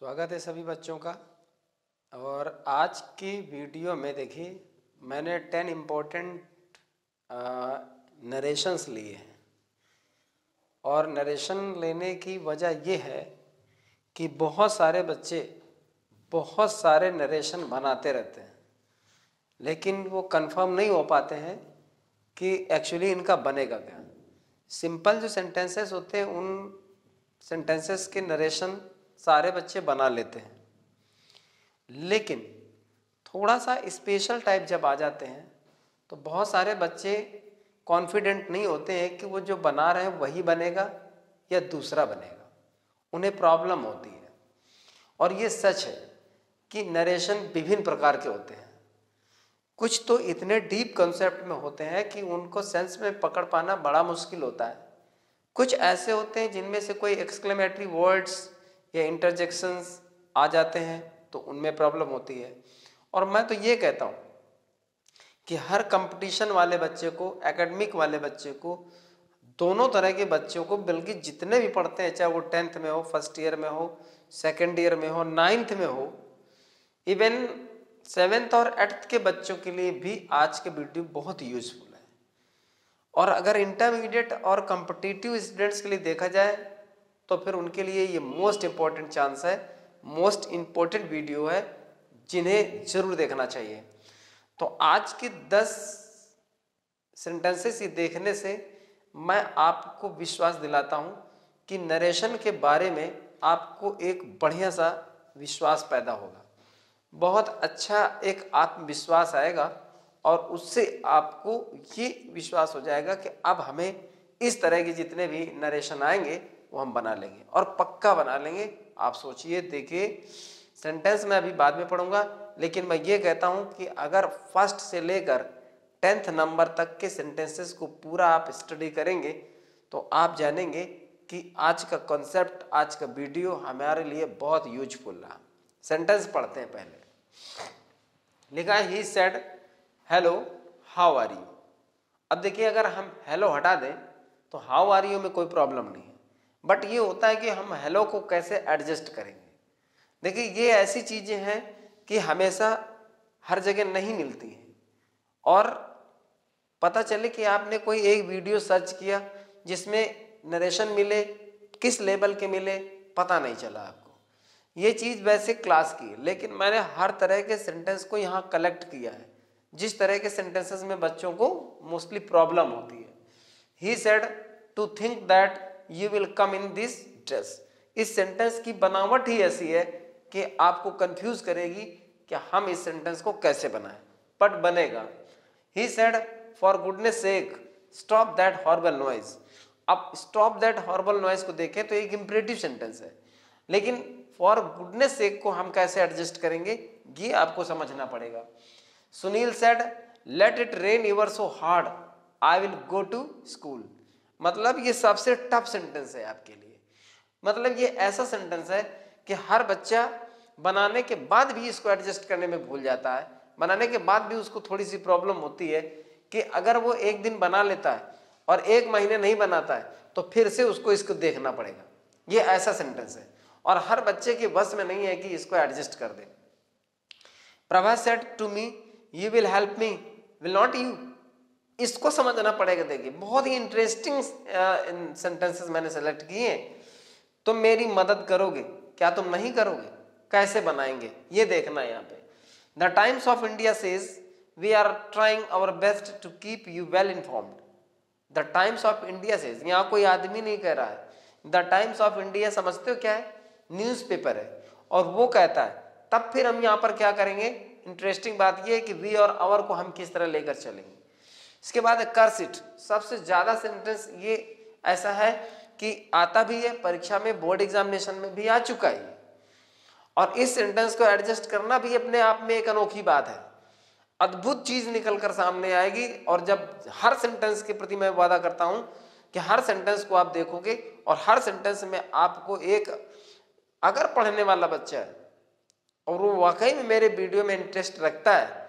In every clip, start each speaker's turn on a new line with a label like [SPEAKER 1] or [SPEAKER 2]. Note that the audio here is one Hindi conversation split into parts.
[SPEAKER 1] स्वागत है सभी बच्चों का। और आज की वीडियो में देखिए मैंने 10 इम्पोर्टेंट नरेशंस लिए हैं। और नरेशन लेने की वजह ये है कि बहुत सारे बच्चे बहुत सारे नरेशन बनाते रहते हैं, लेकिन वो कंफर्म नहीं हो पाते हैं कि एक्चुअली इनका बनेगा क्या। सिंपल जो सेंटेंसेस होते हैं उन सेंटेंसेस के नरेशन सारे बच्चे बना लेते हैं, लेकिन थोड़ा सा स्पेशल टाइप जब आ जाते हैं तो बहुत सारे बच्चे कॉन्फिडेंट नहीं होते हैं कि वो जो बना रहे हैं वही बनेगा या दूसरा बनेगा। उन्हें प्रॉब्लम होती है। और ये सच है कि नरेशन विभिन्न प्रकार के होते हैं। कुछ तो इतने डीप कॉन्सेप्ट में होते हैं कि उनको सेंस में पकड़ पाना बड़ा मुश्किल होता है। कुछ ऐसे होते हैं जिनमें से कोई एक्सक्लेमेटरी वर्ड्स या इंटरजेक्शंस आ जाते हैं तो उनमें प्रॉब्लम होती है। और मैं तो ये कहता हूँ कि हर कंपटीशन वाले बच्चे को, एकेडमिक वाले बच्चे को, दोनों तरह के बच्चों को, बल्कि जितने भी पढ़ते हैं, चाहे वो 10th में हो, फर्स्ट ईयर में हो, सेकेंड ईयर में हो, 9th में हो, इवन 7th और 8th के बच्चों के लिए भी आज के वीडियो बहुत यूजफुल है। और अगर इंटरमीडिएट और कॉम्पिटिटिव स्टूडेंट्स के लिए देखा जाए तो फिर उनके लिए ये मोस्ट इम्पॉर्टेंट चांस है, मोस्ट इम्पॉर्टेंट वीडियो है जिन्हें जरूर देखना चाहिए। तो आज के 10 सेंटेंसेस ये देखने से मैं आपको विश्वास दिलाता हूँ कि नरेशन के बारे में आपको एक बढ़िया सा विश्वास पैदा होगा, बहुत अच्छा एक आत्मविश्वास आएगा। और उससे आपको ये विश्वास हो जाएगा कि अब हमें इस तरह के जितने भी नरेशन आएंगे वो हम बना लेंगे, और पक्का बना लेंगे। आप सोचिए, देखिए, सेंटेंस मैं अभी बाद में पढ़ूंगा, लेकिन मैं ये कहता हूं कि अगर फर्स्ट से लेकर 10th नंबर तक के सेंटेंसेस को पूरा आप स्टडी करेंगे तो आप जानेंगे कि आज का कॉन्सेप्ट, आज का वीडियो हमारे लिए बहुत यूजफुल रहा। सेंटेंस पढ़ते हैं। पहले लिखा है he said hello how are you. अब देखिए, अगर हम हेलो हटा दें तो हाउ आर यू में कोई प्रॉब्लम नहीं है, बट ये होता है कि हम हेलो को कैसे एडजस्ट करेंगे। देखिए, ये ऐसी चीजें हैं कि हमेशा हर जगह नहीं मिलती हैं। और पता चले कि आपने कोई एक वीडियो सर्च किया जिसमें नरेशन मिले, किस लेवल के मिले पता नहीं चला आपको। ये चीज वैसे क्लास की है, लेकिन मैंने हर तरह के सेंटेंस को यहाँ कलेक्ट किया है, जिस तरह के सेंटेंसेस में बच्चों को मोस्टली प्रॉब्लम होती है। He said to think that you will come in this dress. इस सेंटेंस की बनावट ही ऐसी है कि आपको कंफ्यूज करेगी कि हम इस सेंटेंस को कैसे बनाएं, बट बनेगा। He said for goodness sake stop that horrible noise. अब स्टॉप दैट हॉर्बल नॉइज को देखें तो एक इंपरेटिव सेंटेंस है, लेकिन फॉर गुडनेस सेक को हम कैसे एडजस्ट करेंगे ये आपको समझना पड़ेगा। Sunil said let it rain ever so hard I will go to school. मतलब ये सबसे टफ सेंटेंस है आपके लिए। मतलब ये ऐसा सेंटेंस है कि हर बच्चा बनाने के बाद भी इसको एडजस्ट करने में भूल जाता है। बनाने के बाद भी उसको थोड़ी सी प्रॉब्लम होती है कि अगर वो एक दिन बना लेता है और 1 महीने नहीं बनाता है तो फिर से उसको इसको देखना पड़ेगा। ये ऐसा सेंटेंस है और हर बच्चे के बस में नहीं है कि इसको एडजस्ट कर दे। Prabha said to me you will help me will not you. इसको समझना पड़ेगा। देखिए, बहुत ही इंटरेस्टिंग सेंटेंसेस मैंने सेलेक्ट किए हैं। तुम मेरी मदद करोगे, क्या तुम नहीं करोगे, कैसे बनाएंगे ये देखना है यहाँ पे। The Times of India says we are trying our best to keep you well informed. The Times of India says, यहाँ कोई आदमी नहीं कह रहा है। द टाइम्स ऑफ इंडिया समझते हो क्या है? न्यूज़पेपर है, और वो कहता है। तब फिर हम यहाँ पर क्या करेंगे? इंटरेस्टिंग बात ये है कि वी और आवर को हम किस तरह लेकर चलेंगे। इसके बाद है कर्स इट। सबसे ज्यादा सेंटेंस ये ऐसा है कि आता भी है परीक्षा में, बोर्ड एग्जामिनेशन में भी आ चुका है, और इस सेंटेंस को एडजस्ट करना भी अपने आप में एक अनोखी बात है। अद्भुत चीज निकल कर सामने आएगी। और जब हर सेंटेंस के प्रति मैं वादा करता हूं कि हर सेंटेंस को आप देखोगे और हर सेंटेंस में आपको एक, अगर पढ़ने वाला बच्चा है और वो वाकई में मेरे वीडियो में इंटरेस्ट रखता है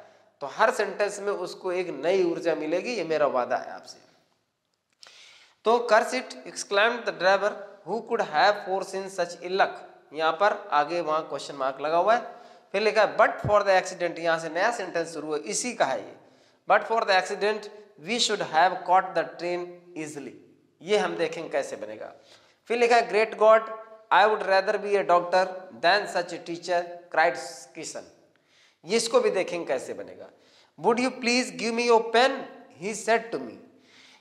[SPEAKER 1] तो हर सेंटेंस में उसको एक नई ऊर्जा मिलेगी। ये मेरा वादा है आपसे। तो curse it exclaimed the driver who could have foreseen such ill luck. यहाँ पर आगे वहाँ क्वेश्चन मार्क लगा हुआ है। फिर लिखा है बट फॉर द एक्सीडेंट, यहाँ से नया सेंटेंस शुरू है, इसी का है ये। But for the accident we should have caught the train easily, ये हम देखेंगे कैसे बनेगा। फिर लिखा है great God I would rather be a doctor than such a teacher cried Kishan, ये इसको भी देखेंगे कैसे बनेगा। Would you please give me your pen he said to me,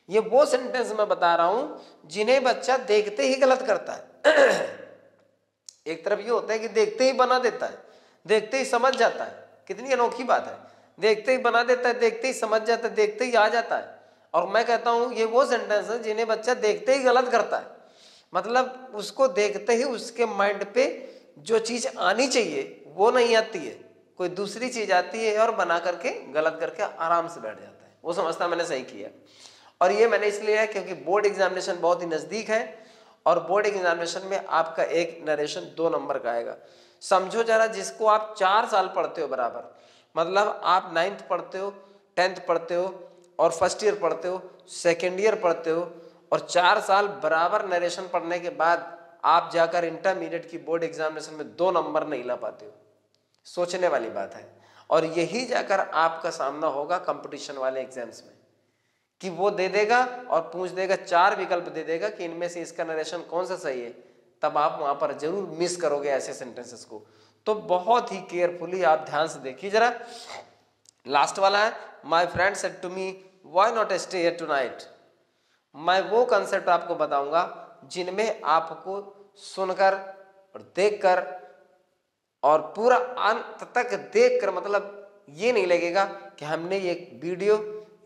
[SPEAKER 1] ये वो सेंटेंस मैं बता रहा हूं जिन्हें बच्चा देखते ही गलत करता है। एक तरफ ये होता है कि देखते ही बना देता है, देखते ही समझ जाता है, कितनी अनोखी बात है, देखते ही बना देता है, देखते ही समझ जाता है, देखते ही आ जाता है। और मैं कहता हूं ये वो सेंटेंस है जिन्हें बच्चा देखते ही गलत करता है, मतलब उसको देखते ही उसके माइंड पे जो चीज आनी चाहिए वो नहीं आती है, कोई दूसरी चीज आती है और बना करके गलत करके आराम से बैठ जाता है, वो समझता मैंने सही किया। और ये मैंने इसलिए है क्योंकि बोर्ड एग्जामिनेशन बहुत ही नजदीक है और बोर्ड एग्जामिनेशन में आपका एक नरेशन 2 नंबर का आएगा। समझो जरा, जिसको आप 4 साल पढ़ते हो बराबर, मतलब आप 9th पढ़ते हो, 10th पढ़ते हो और फर्स्ट ईयर पढ़ते हो, सेकेंड ईयर पढ़ते हो और 4 साल बराबर नरेशन पढ़ने के बाद आप जाकर इंटरमीडिएट की बोर्ड एग्जामिनेशन में 2 नंबर नहीं ला पाते हो, सोचने वाली बात है। और यही जाकर आपका सामना होगा कंपटीशन वाले एग्जाम्स में कि वो दे देगा और पूछ देगा, 4 विकल्प दे देगा कि इनमें से इसका नरेशन कौन सा सही है, तब आप वहां पर जरूर मिस करोगे ऐसे सेंटेंसेस को। तो बहुत ही केयरफुली आप ध्यान से देखिए जरा। लास्ट वाला है my friend said to me why not stay here tonight, मैं वो कंसेप्ट आपको बताऊंगा जिनमें आपको सुनकर और देखकर और पूरा अंत तक देखकर, मतलब ये नहीं लगेगा कि हमने ये वीडियो,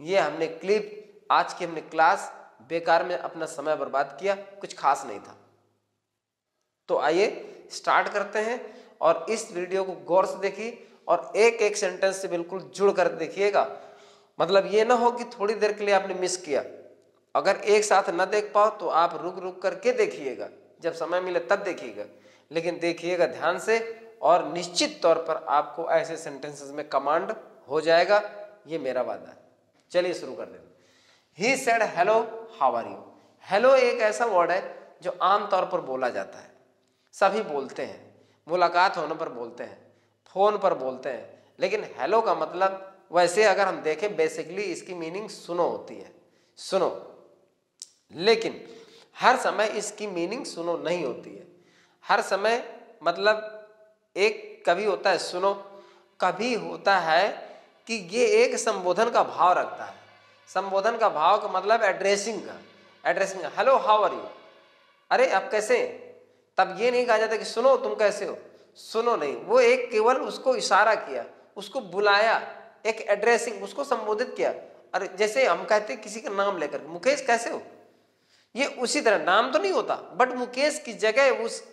[SPEAKER 1] ये हमने क्लिप, आज की हमने क्लास बेकार में अपना समय बर्बाद किया, कुछ खास नहीं था। तो आइए स्टार्ट करते हैं और इस वीडियो को गौर से देखिए और एक एक सेंटेंस से बिल्कुल जुड़ कर देखिएगा। मतलब ये ना हो कि थोड़ी देर के लिए आपने मिस किया, अगर एक साथ ना देख पाओ तो आप रुक रुक करके देखिएगा, जब समय मिले तब देखिएगा, लेकिन देखिएगा ध्यान से और निश्चित तौर पर आपको ऐसे सेंटेंसेस में कमांड हो जाएगा, ये मेरा वादा है। चलिए शुरू कर देते हैं। He said hello, how are you? Hello एक ऐसा वर्ड है जो आमतौर पर बोला जाता है, सभी बोलते हैं, मुलाकात होने पर बोलते हैं, फोन पर बोलते हैं, लेकिन हेलो का मतलब वैसे अगर हम देखें बेसिकली इसकी मीनिंग सुनो होती है, सुनो। लेकिन हर समय इसकी मीनिंग सुनो नहीं होती है। हर समय मतलब एक कभी होता है सुनो, कभी होता है कि ये एक संबोधन का भाव रखता है। संबोधन का भाव का मतलब एड्रेसिंग का, एड्रेसिंग का, हेलो हाउ आर यू, अरे आप कैसे हैं? तब ये नहीं कहा जाता कि सुनो तुम कैसे हो, सुनो नहीं, वो एक केवल उसको इशारा किया, उसको बुलाया, एक एड्रेसिंग, उसको संबोधित किया। अरे जैसे हम कहते हैं किसी का नाम लेकर, मुकेश कैसे हो, ये उसी तरह नाम तो नहीं होता बट मुकेश की जगह उस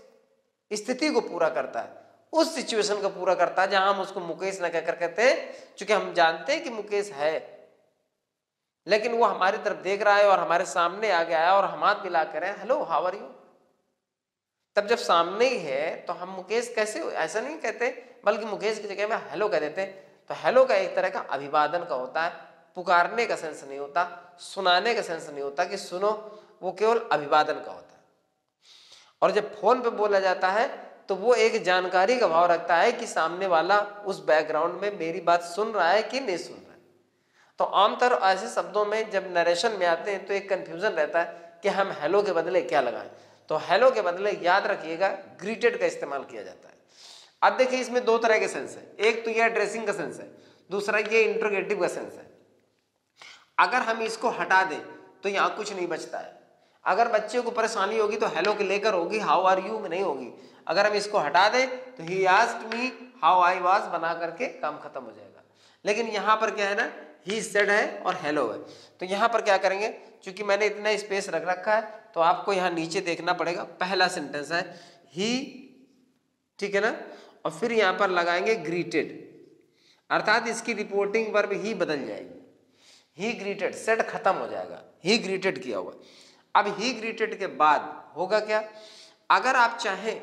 [SPEAKER 1] स्थिति को पूरा करता है, उस सिचुएशन को पूरा करता है जहां हम उसको मुकेश न कहकर कहते हैं, क्योंकि हम जानते हैं कि मुकेश है, लेकिन वो हमारी तरफ देख रहा है और हमारे सामने आ गया है और हम हाथ मिला कर हेलो हाउ आर यू। तब जब सामने ही है तो हम मुकेश कैसे हो ऐसा नहीं कहते, बल्कि मुकेश की जगह में हेलो कह देते हैं। तो हेलो का एक तरह का अभिवादन का होता है, पुकारने का सेंस नहीं होता, सुनाने का सेंस नहीं होता कि सुनो, वो केवल अभिवादन का होता है। और जब फोन पे बोला जाता है तो वो एक जानकारी का भाव रखता है कि सामने वाला उस बैकग्राउंड में मेरी बात सुन रहा है कि नहीं सुन रहा है। तो आमतौर ऐसे शब्दों में जब नरेशन में आते हैं तो एक कंफ्यूजन रहता है कि हम हेलो के बदले क्या लगाएं। तो हेलो के बदले याद रखिएगा ग्रीटेड का इस्तेमाल किया जाता है। अब देखिए इसमें 2 तरह के सेंस है, एक तो ये एड्रेसिंग का सेंस है, दूसरा ये इंट्रोगेटिव का सेंस है। अगर हम इसको हटा दें तो यहाँ कुछ नहीं बचता है। अगर बच्चे को परेशानी होगी तो हेलो के लेकर होगी, हाउ आर यू में नहीं होगी। अगर हम इसको हटा दें तो he asked me how I was बना करके काम खत्म हो जाएगा। लेकिन यहाँ पर क्या है ना, ही सेड है और हेलो है। तो यहाँ पर क्या करेंगे, क्योंकि मैंने इतना स्पेस रख रखा है तो आपको यहाँ नीचे देखना पड़ेगा। पहला सेंटेंस है ही, ठीक है ना, और फिर यहाँ पर लगाएंगे ग्रीटेड, अर्थात इसकी रिपोर्टिंग वर्ब ही बदल जाएगी। ही ग्रीटेड, सेड खत्म हो जाएगा, ही ग्रीटेड किया हुआ। अब ही ग्रीटेड के बाद होगा क्या, अगर आप चाहें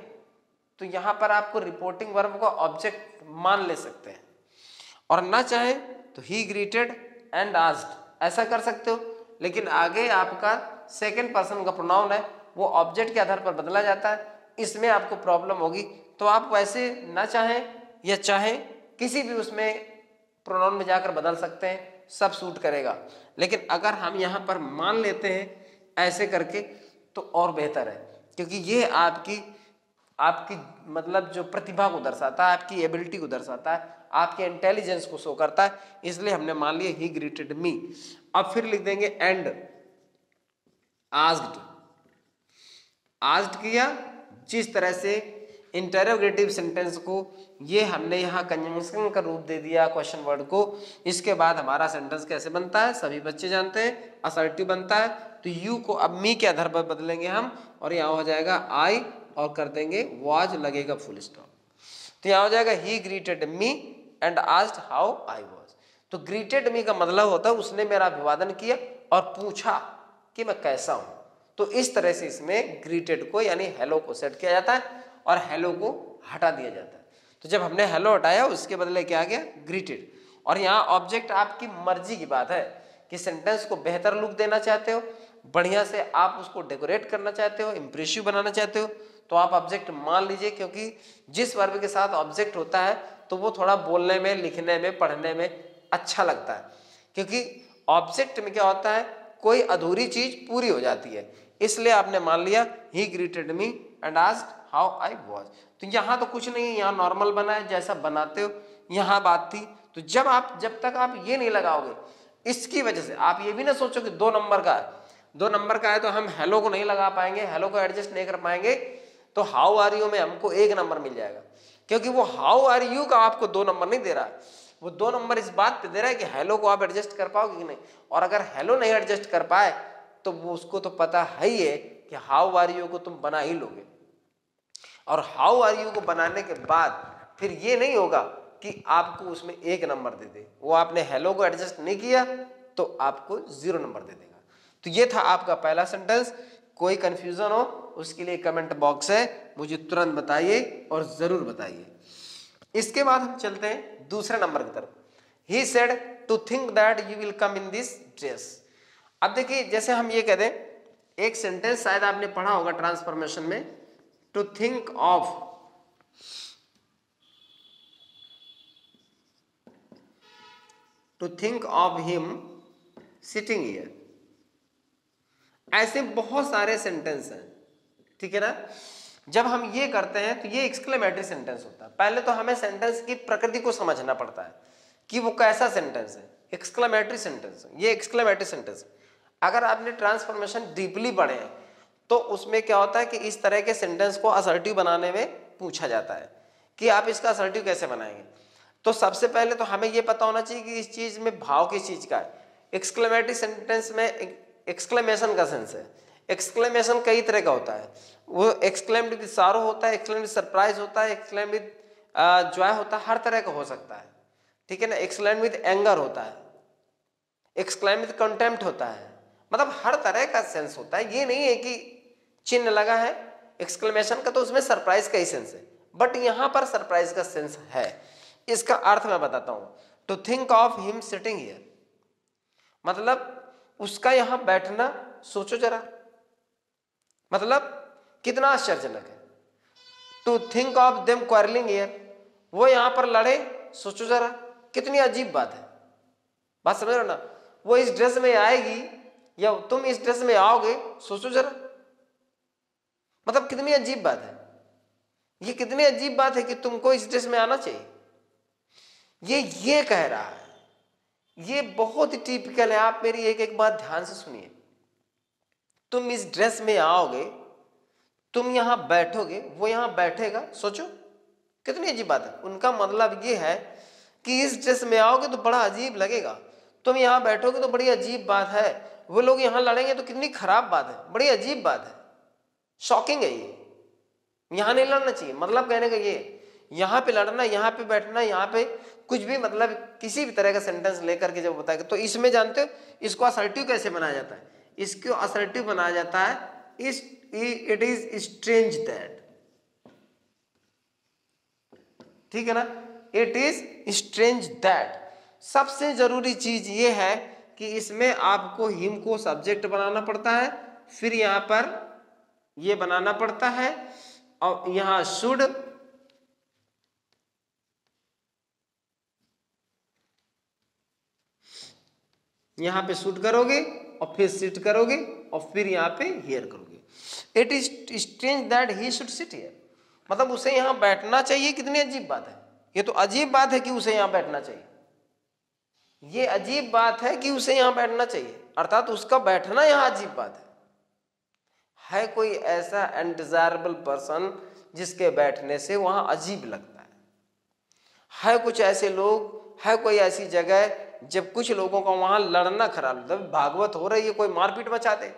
[SPEAKER 1] तो यहां पर आपको रिपोर्टिंग वर्ब को ऑब्जेक्ट मान ले सकते हैं, और ना चाहे तो ही ग्रीटेड एंड आस्क्ड ऐसा कर सकते हो। लेकिन आगे आपका सेकंड पर्सन का प्रोनाउन है, वो ऑब्जेक्ट के आधार पर बदला जाता है, इसमें आपको प्रॉब्लम होगी, तो आप वैसे ना चाहें या चाहें किसी भी उसमें प्रोनाउन में जाकर बदल सकते हैं, सब सूट करेगा। लेकिन अगर हम यहाँ पर मान लेते हैं ऐसे करके तो और बेहतर है, क्योंकि ये आपकी आपकी मतलब जो प्रतिभा को दर्शाता है, आपकी एबिलिटी को दर्शाता है, आपके इंटेलिजेंस को शो करता है। इसलिए हमने मान लिया ही ग्रीटेड मी। अब फिर लिख देंगे एंड आस्क्ड। आस्क्ड किया, जिस तरह से इंटरोगेटिव सेंटेंस को ये हमने यहाँ कंजंक्शन का रूप दे दिया क्वेश्चन वर्ड को, इसके बाद हमारा सेंटेंस कैसे बनता है सभी बच्चे जानते हैं, असर्टिव बनता है। तो यू को अब मी के आधार पर बदलेंगे हम, और यहाँ हो जाएगा आई और कर देंगे वाज, लगेगा फुल स्टॉप। तो यहाँ हो जाएगा ही greeted me and asked how I was. तो ग्रीटेड मी का मतलब होता है उसने मेरा अभिवादन किया और पूछा कि मैं कैसा हूं। तो इस तरह से इसमें ग्रीटेड को यानी हेलो को सेट किया जाता है और हेलो को हटा दिया जाता है। तो जब हमने हेलो हटाया उसके बदले क्या आ गया ग्रीटेड। और यहाँ ऑब्जेक्ट आपकी मर्जी की बात है कि सेंटेंस को बेहतर लुक देना चाहते हो, बढ़िया से आप उसको डेकोरेट करना चाहते हो, इंप्रेसिव बनाना चाहते हो, तो आप ऑब्जेक्ट मान लीजिए, क्योंकि जिस वर्ब के साथ ऑब्जेक्ट होता है तो वो थोड़ा बोलने में, लिखने में, पढ़ने में अच्छा लगता है, क्योंकि ऑब्जेक्ट में क्या होता है कोई अधूरी चीज पूरी हो जाती है। इसलिए आपने मान लिया ही greeted me and asked how I was. तो यहाँ तो कुछ नहीं है, यहाँ नॉर्मल बना है जैसा बनाते हो, यहाँ बात थी। तो जब तक आप ये नहीं लगाओगे, इसकी वजह से आप ये भी ना सोचो कि 2 नंबर का है, 2 नंबर का है तो हम हेलो को नहीं लगा पाएंगे, हेलो को एडजस्ट नहीं कर पाएंगे, तो हाउ आर यू में हमको 1 नंबर मिल जाएगा, क्योंकि वो हाउ आर यू का आपको 2 नंबर नहीं दे रहा है, वो 2 नंबर इस बात पे दे रहा है कि हेलो को आप एडजस्ट कर पाओगे कि नहीं। और अगर हेलो नहीं एडजस्ट कर पाए तो वो उसको तो पता है ही है कि हाउ आर यू को तुम बना ही लोगे। और हाउ आर यू को बनाने के बाद फिर ये नहीं होगा कि आपको उसमें 1 नंबर दे दे, वो आपने हेलो को एडजस्ट नहीं किया तो आपको 0 नंबर दे देगा। तो ये था आपका पहला सेंटेंस। कोई कंफ्यूजन हो उसके लिए कमेंट बॉक्स है, मुझे तुरंत बताइए और जरूर बताइए। इसके बाद हम चलते हैं दूसरे नंबर की तरफ। He said to think that you will come in this dress. अब देखिए, जैसे हम ये कह दें, एक सेंटेंस शायद आपने पढ़ा होगा ट्रांसफॉर्मेशन में, to think of, to think of him sitting here. ऐसे बहुत सारे सेंटेंस हैं, ठीक है ना। जब हम ये करते हैं तो ये एक्सक्लेमेटरी सेंटेंस होता है। पहले तो हमें सेंटेंस की प्रकृति को समझना पड़ता है कि वो कैसा सेंटेंस है। एक्सक्लेमेटरी सेंटेंस, ये एक्सक्लेमेटरी सेंटेंस। अगर आपने ट्रांसफॉर्मेशन डीपली पढ़े हैं तो उसमें क्या होता है कि इस तरह के सेंटेंस को असर्टिव बनाने में पूछा जाता है कि आप इसका असर्टिव कैसे बनाएंगे। तो सबसे पहले तो हमें ये पता होना चाहिए कि इस चीज में भाव किस चीज का है। एक्सक्लेमेटरी सेंटेंस में एक्सक्लेमेशन का सेंस है। एक्सक्लेमेशन कई तरह का होता है, वो एक्सक्लेम्ड विद सारो होता है, एक्सक्लेम्ड विद सरप्राइज होता है, एक्सक्लेम्ड विद जॉय होता है, हर तरह का हो सकता है, ठीक है ना। एक्सक्लेम्ड विद एंगर होता है, एक्सक्लेम्ड विद कंटेम्प्ट होता है, मतलब हर तरह का सेंस होता है। ये नहीं है कि चिन्ह लगा है एक्सक्लेमेशन का तो उसमें सरप्राइज का ही सेंस है, बट यहां पर सरप्राइज का सेंस है। इसका अर्थ मैं बताता हूं। To think of him sitting here, मतलब उसका यहां बैठना सोचो जरा, मतलब कितना आश्चर्यजनक है। To think of them quarrelling here, वो यहां पर लड़े, सोचो जरा कितनी अजीब बात है। बात समझ रहे हो ना। वो इस ड्रेस में आएगी या तुम इस ड्रेस में आओगे, सोचो जरा, मतलब कितनी अजीब बात है। ये कितनी अजीब बात है कि तुमको इस ड्रेस में आना चाहिए। ये कह रहा है, ये बहुत ही टिपिकल है। आप मेरी एक एक बात ध्यान से सुनिए। तुम इस ड्रेस में आओगे, तुम यहां बैठोगे, वो यहां बैठेगा, सोचो कितनी अजीब बात है। उनका मतलब ये है कि इस ड्रेस में आओगे तो बड़ा अजीब लगेगा, तुम यहां बैठोगे तो बड़ी अजीब बात है, वो लोग यहां लड़ेंगे तो कितनी खराब बात है, बड़ी अजीब बात है, शॉकिंग है ये, यहां नहीं लड़ना चाहिए। मतलब कहने का ये, यहां पे लड़ना, यहां पे बैठना, यहां पे कुछ भी, मतलब किसी भी तरह का सेंटेंस लेकर के जब बताएगा तो इसमें जानते हो इसको असर्टिव कैसे बनाया जाता है। इसको असर्टिव बनाया जाता है इट इज स्ट्रेंज दैट, ठीक है ना। It is strange that. सबसे जरूरी चीज ये है कि इसमें आपको हिम को सब्जेक्ट बनाना पड़ता है, फिर यहां पर ये बनाना पड़ता है और यहां शुड, यहां पे शुड करोगे और फिर सिट करोगे और फिर यहां पे हियर करोगे। It is strange that he should sit here, मतलब उसे यहां बैठना चाहिए। कितनी अजीब बात है, ये तो अजीब बात है कि उसे यहां बैठना चाहिए। ये अजीब बात है कि उसे यहां बैठना चाहिए, अर्थात उसका बैठना यहां अजीब बात है कोई ऐसा अनडिजायरेबल पर्सन जिसके बैठने से वहां अजीब लगता है कुछ ऐसे लोग, है कोई ऐसी जगह जब कुछ लोगों का वहां लड़ना खराब लगता है, भागवत हो रही है कोई मारपीट मचा दे,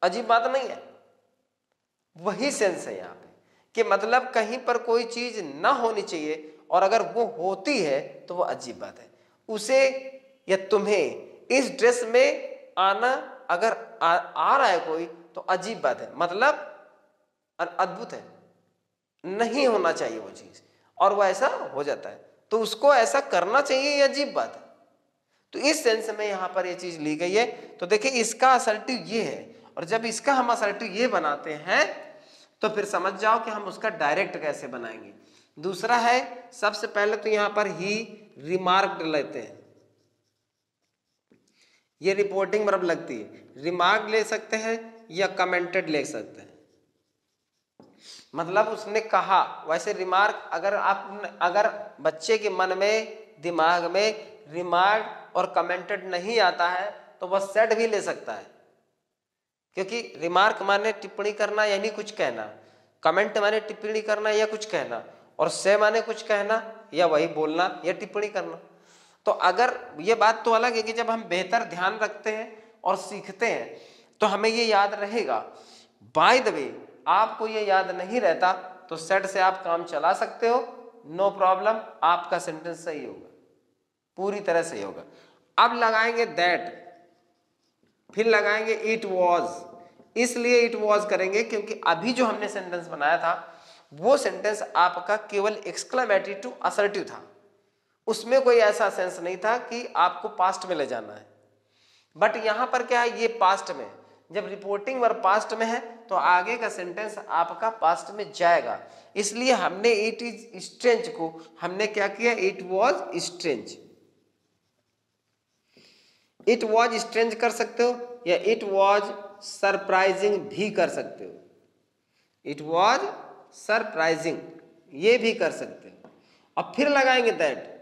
[SPEAKER 1] अजीब बात नहीं है। वही सेंस है यहाँ पे कि मतलब कहीं पर कोई चीज ना होनी चाहिए और अगर वो होती है तो वो अजीब बात है। उसे या तुम्हें इस ड्रेस में आना अगर आ रहा है कोई तो अजीब बात है, मतलब अद्भुत है, नहीं होना चाहिए वो चीज और वो ऐसा हो जाता है, तो उसको ऐसा करना चाहिए, ये अजीब बात है। तो इस सेंस में यहां पर ये चीज ली गई है। तो देखिए इसका असर्टिव ये है, और जब इसका हम असर्टिव ये बनाते हैं तो फिर समझ जाओ कि हम उसका डायरेक्ट कैसे बनाएंगे। दूसरा है, सबसे पहले तो यहां पर ही रिमार्क लेते हैं, ये रिपोर्टिंग वर्ब लगती है, रिमार्क ले सकते हैं या कमेंटेड ले सकते हैं। मतलब उसने कहा, वैसे रिमार्क अगर बच्चे के मन में दिमाग में रिमार्क और कमेंटेड नहीं आता है तो वह सेड भी ले सकता है, क्योंकि रिमार्क माने टिप्पणी करना यानी कुछ कहना, कमेंट माने टिप्पणी करना या कुछ कहना, और से माने कुछ कहना या वही बोलना या टिप्पणी करना। तो अगर ये बात तो अलग है कि जब हम बेहतर ध्यान रखते हैं और सीखते हैं तो हमें ये याद रहेगा। बाय द वे आपको ये याद नहीं रहता तो सेट से आप काम चला सकते हो, नो प्रॉब्लम, आपका सेंटेंस सही होगा, पूरी तरह सही होगा। अब लगाएंगे दैट, फिर लगाएंगे इट वॉज। इसलिए इट वॉज करेंगे क्योंकि अभी जो हमने सेंटेंस बनाया था वो सेंटेंस आपका केवल एक्सक्लेमेटरी टू असर्टिव था, उसमें कोई ऐसा सेंस नहीं था कि आपको पास्ट में ले जाना है। बट यहां पर क्या है, ये पास्ट में, जब रिपोर्टिंग वर्ब पास्ट में है तो आगे का सेंटेंस आपका पास्ट में जाएगा। इसलिए हमने इट इज स्ट्रेंज को हमने क्या किया, it was strange. It was strange कर सकते हो या इट वॉज सरप्राइजिंग भी कर सकते हो, इट वॉज सरप्राइजिंग ये भी कर सकते हो। अब फिर लगाएंगे दैट,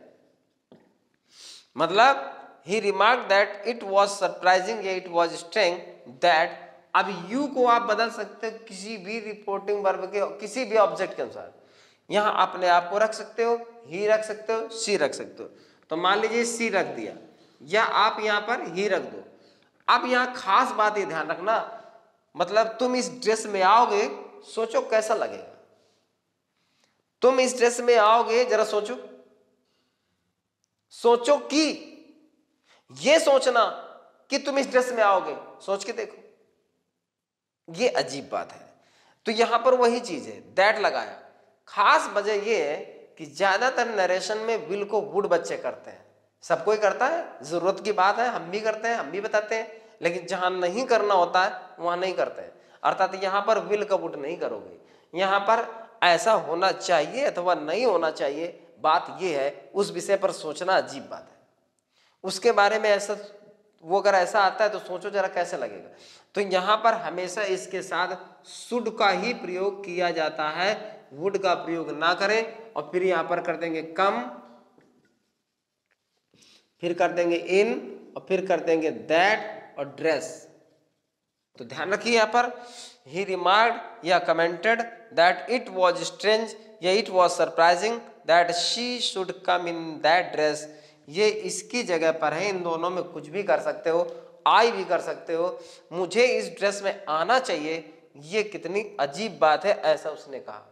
[SPEAKER 1] मतलब ही remark that it was surprising या इट वॉज स्ट्रेंज दैट। अब यू को आप बदल सकते हो किसी भी रिपोर्टिंग वर्ब के किसी भी ऑब्जेक्ट के अनुसार, यहां अपने आप को रख सकते हो, ही रख सकते हो, सी रख सकते हो। तो मान लीजिए सी रख दिया या आप यहां पर ही रख दो। अब यहां खास बात ये ध्यान रखना, मतलब तुम इस ड्रेस में आओगे, सोचो कैसा लगेगा। तुम इस ड्रेस में आओगे, जरा सोचो, सोचो कि ये सोचना कि तुम इस ड्रेस में आओगे, सोच के देखो, ये अजीब बात है। तो यहां पर वही चीज है, दैट लगाया। खास वजह यह है कि ज्यादातर नरेशन में विल को वुड बच्चे करते हैं, सब कोई करता है, जरूरत की बात है, हम भी करते हैं, हम भी बताते हैं, लेकिन जहां नहीं करना होता है वहां नहीं करते हैं। अर्थात यहां पर विल का वुड नहीं करोगे, यहां पर ऐसा होना चाहिए अथवा नहीं होना चाहिए, बात यह है, उस विषय पर सोचना अजीब बात है। उसके बारे में ऐसा, वो अगर ऐसा आता है तो सोचो जरा कैसे लगेगा। तो यहां पर हमेशा इसके साथ शुड का ही प्रयोग किया जाता है, वुड का प्रयोग ना करें। और फिर यहां पर कर देंगे कम, फिर कर देंगे इन, और फिर कर देंगे दैट और ड्रेस। तो ध्यान रखिए यहां पर ही रिमार्क्ड या commented that it was strange या it was surprising that she should come in that dress. ये इसकी जगह पर है, इन दोनों में कुछ भी कर सकते हो, आई भी कर सकते हो। मुझे इस ड्रेस में आना चाहिए, ये कितनी अजीब बात है, ऐसा उसने कहा।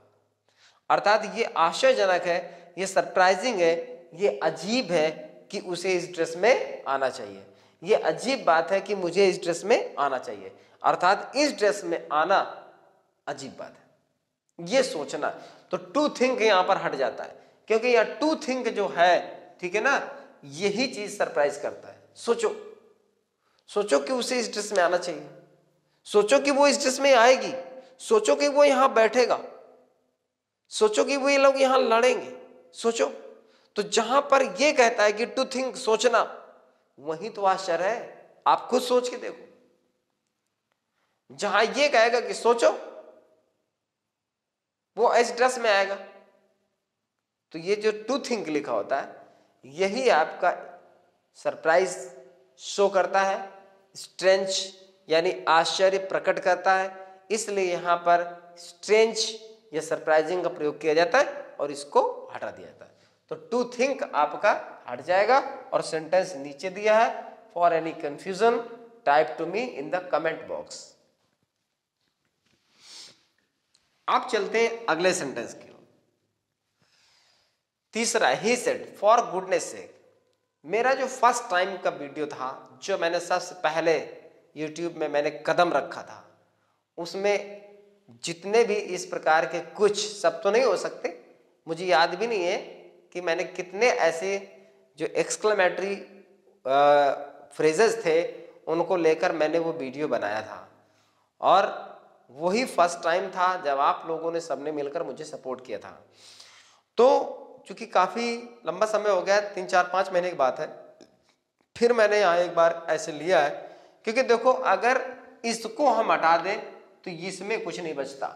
[SPEAKER 1] अर्थात ये आश्चर्यजनक है, ये सरप्राइजिंग है, ये अजीब है कि उसे इस ड्रेस में आना चाहिए। ये अजीब बात है कि मुझे इस ड्रेस में आना चाहिए, अर्थात इस ड्रेस में आना अजीब बात है, ये सोचना। तो टू थिंक यहां पर हट जाता है, क्योंकि यह टू थिंक जो है, ठीक है ना, यही चीज सरप्राइज करता है। सोचो, सोचो कि उसे इस ड्रेस में आना चाहिए, सोचो कि वो इस ड्रेस में आएगी, सोचो कि वो यहां बैठेगा, सोचो कि वो ये लोग यहां लड़ेंगे, सोचो। तो जहां पर ये कहता है कि टू थिंक, सोचना, वही तो आश्चर्य है। आप खुद सोच के देखो, जहां ये कहेगा कि सोचो, वो इस ड्रेस में आएगा। तो ये जो टू थिंक लिखा होता है, यही आपका सरप्राइज शो करता है, स्ट्रेंज यानी आश्चर्य प्रकट करता है। इसलिए यहां पर स्ट्रेंज या सरप्राइजिंग का प्रयोग किया जाता है और इसको हटा दिया जाता है। तो टू थिंक आपका हट जाएगा। और सेंटेंस नीचे दिया है, for any confusion type to me in the comment box. आप चलते हैं अगले सेंटेंस की। तीसरा, he said for goodness sake. मेरा जो फर्स्ट टाइम का वीडियो था, जो मैंने सबसे पहले यूट्यूब में मैंने कदम रखा था, उसमें जितने भी इस प्रकार के, कुछ सब तो नहीं हो सकते, मुझे याद भी नहीं है कि मैंने कितने ऐसे जो एक्सक्लेमेटरी फ्रेजेस थे उनको लेकर मैंने वो वीडियो बनाया था। और वही फर्स्ट टाइम था जब आप लोगों ने सबने मिलकर मुझे सपोर्ट किया था। तो चूंकि काफ़ी लंबा समय हो गया, 3-4-5 महीने की बात है, फिर मैंने यहाँ एक बार ऐसे लिया है। क्योंकि देखो, अगर इसको हम हटा दें तो इसमें कुछ नहीं बचता।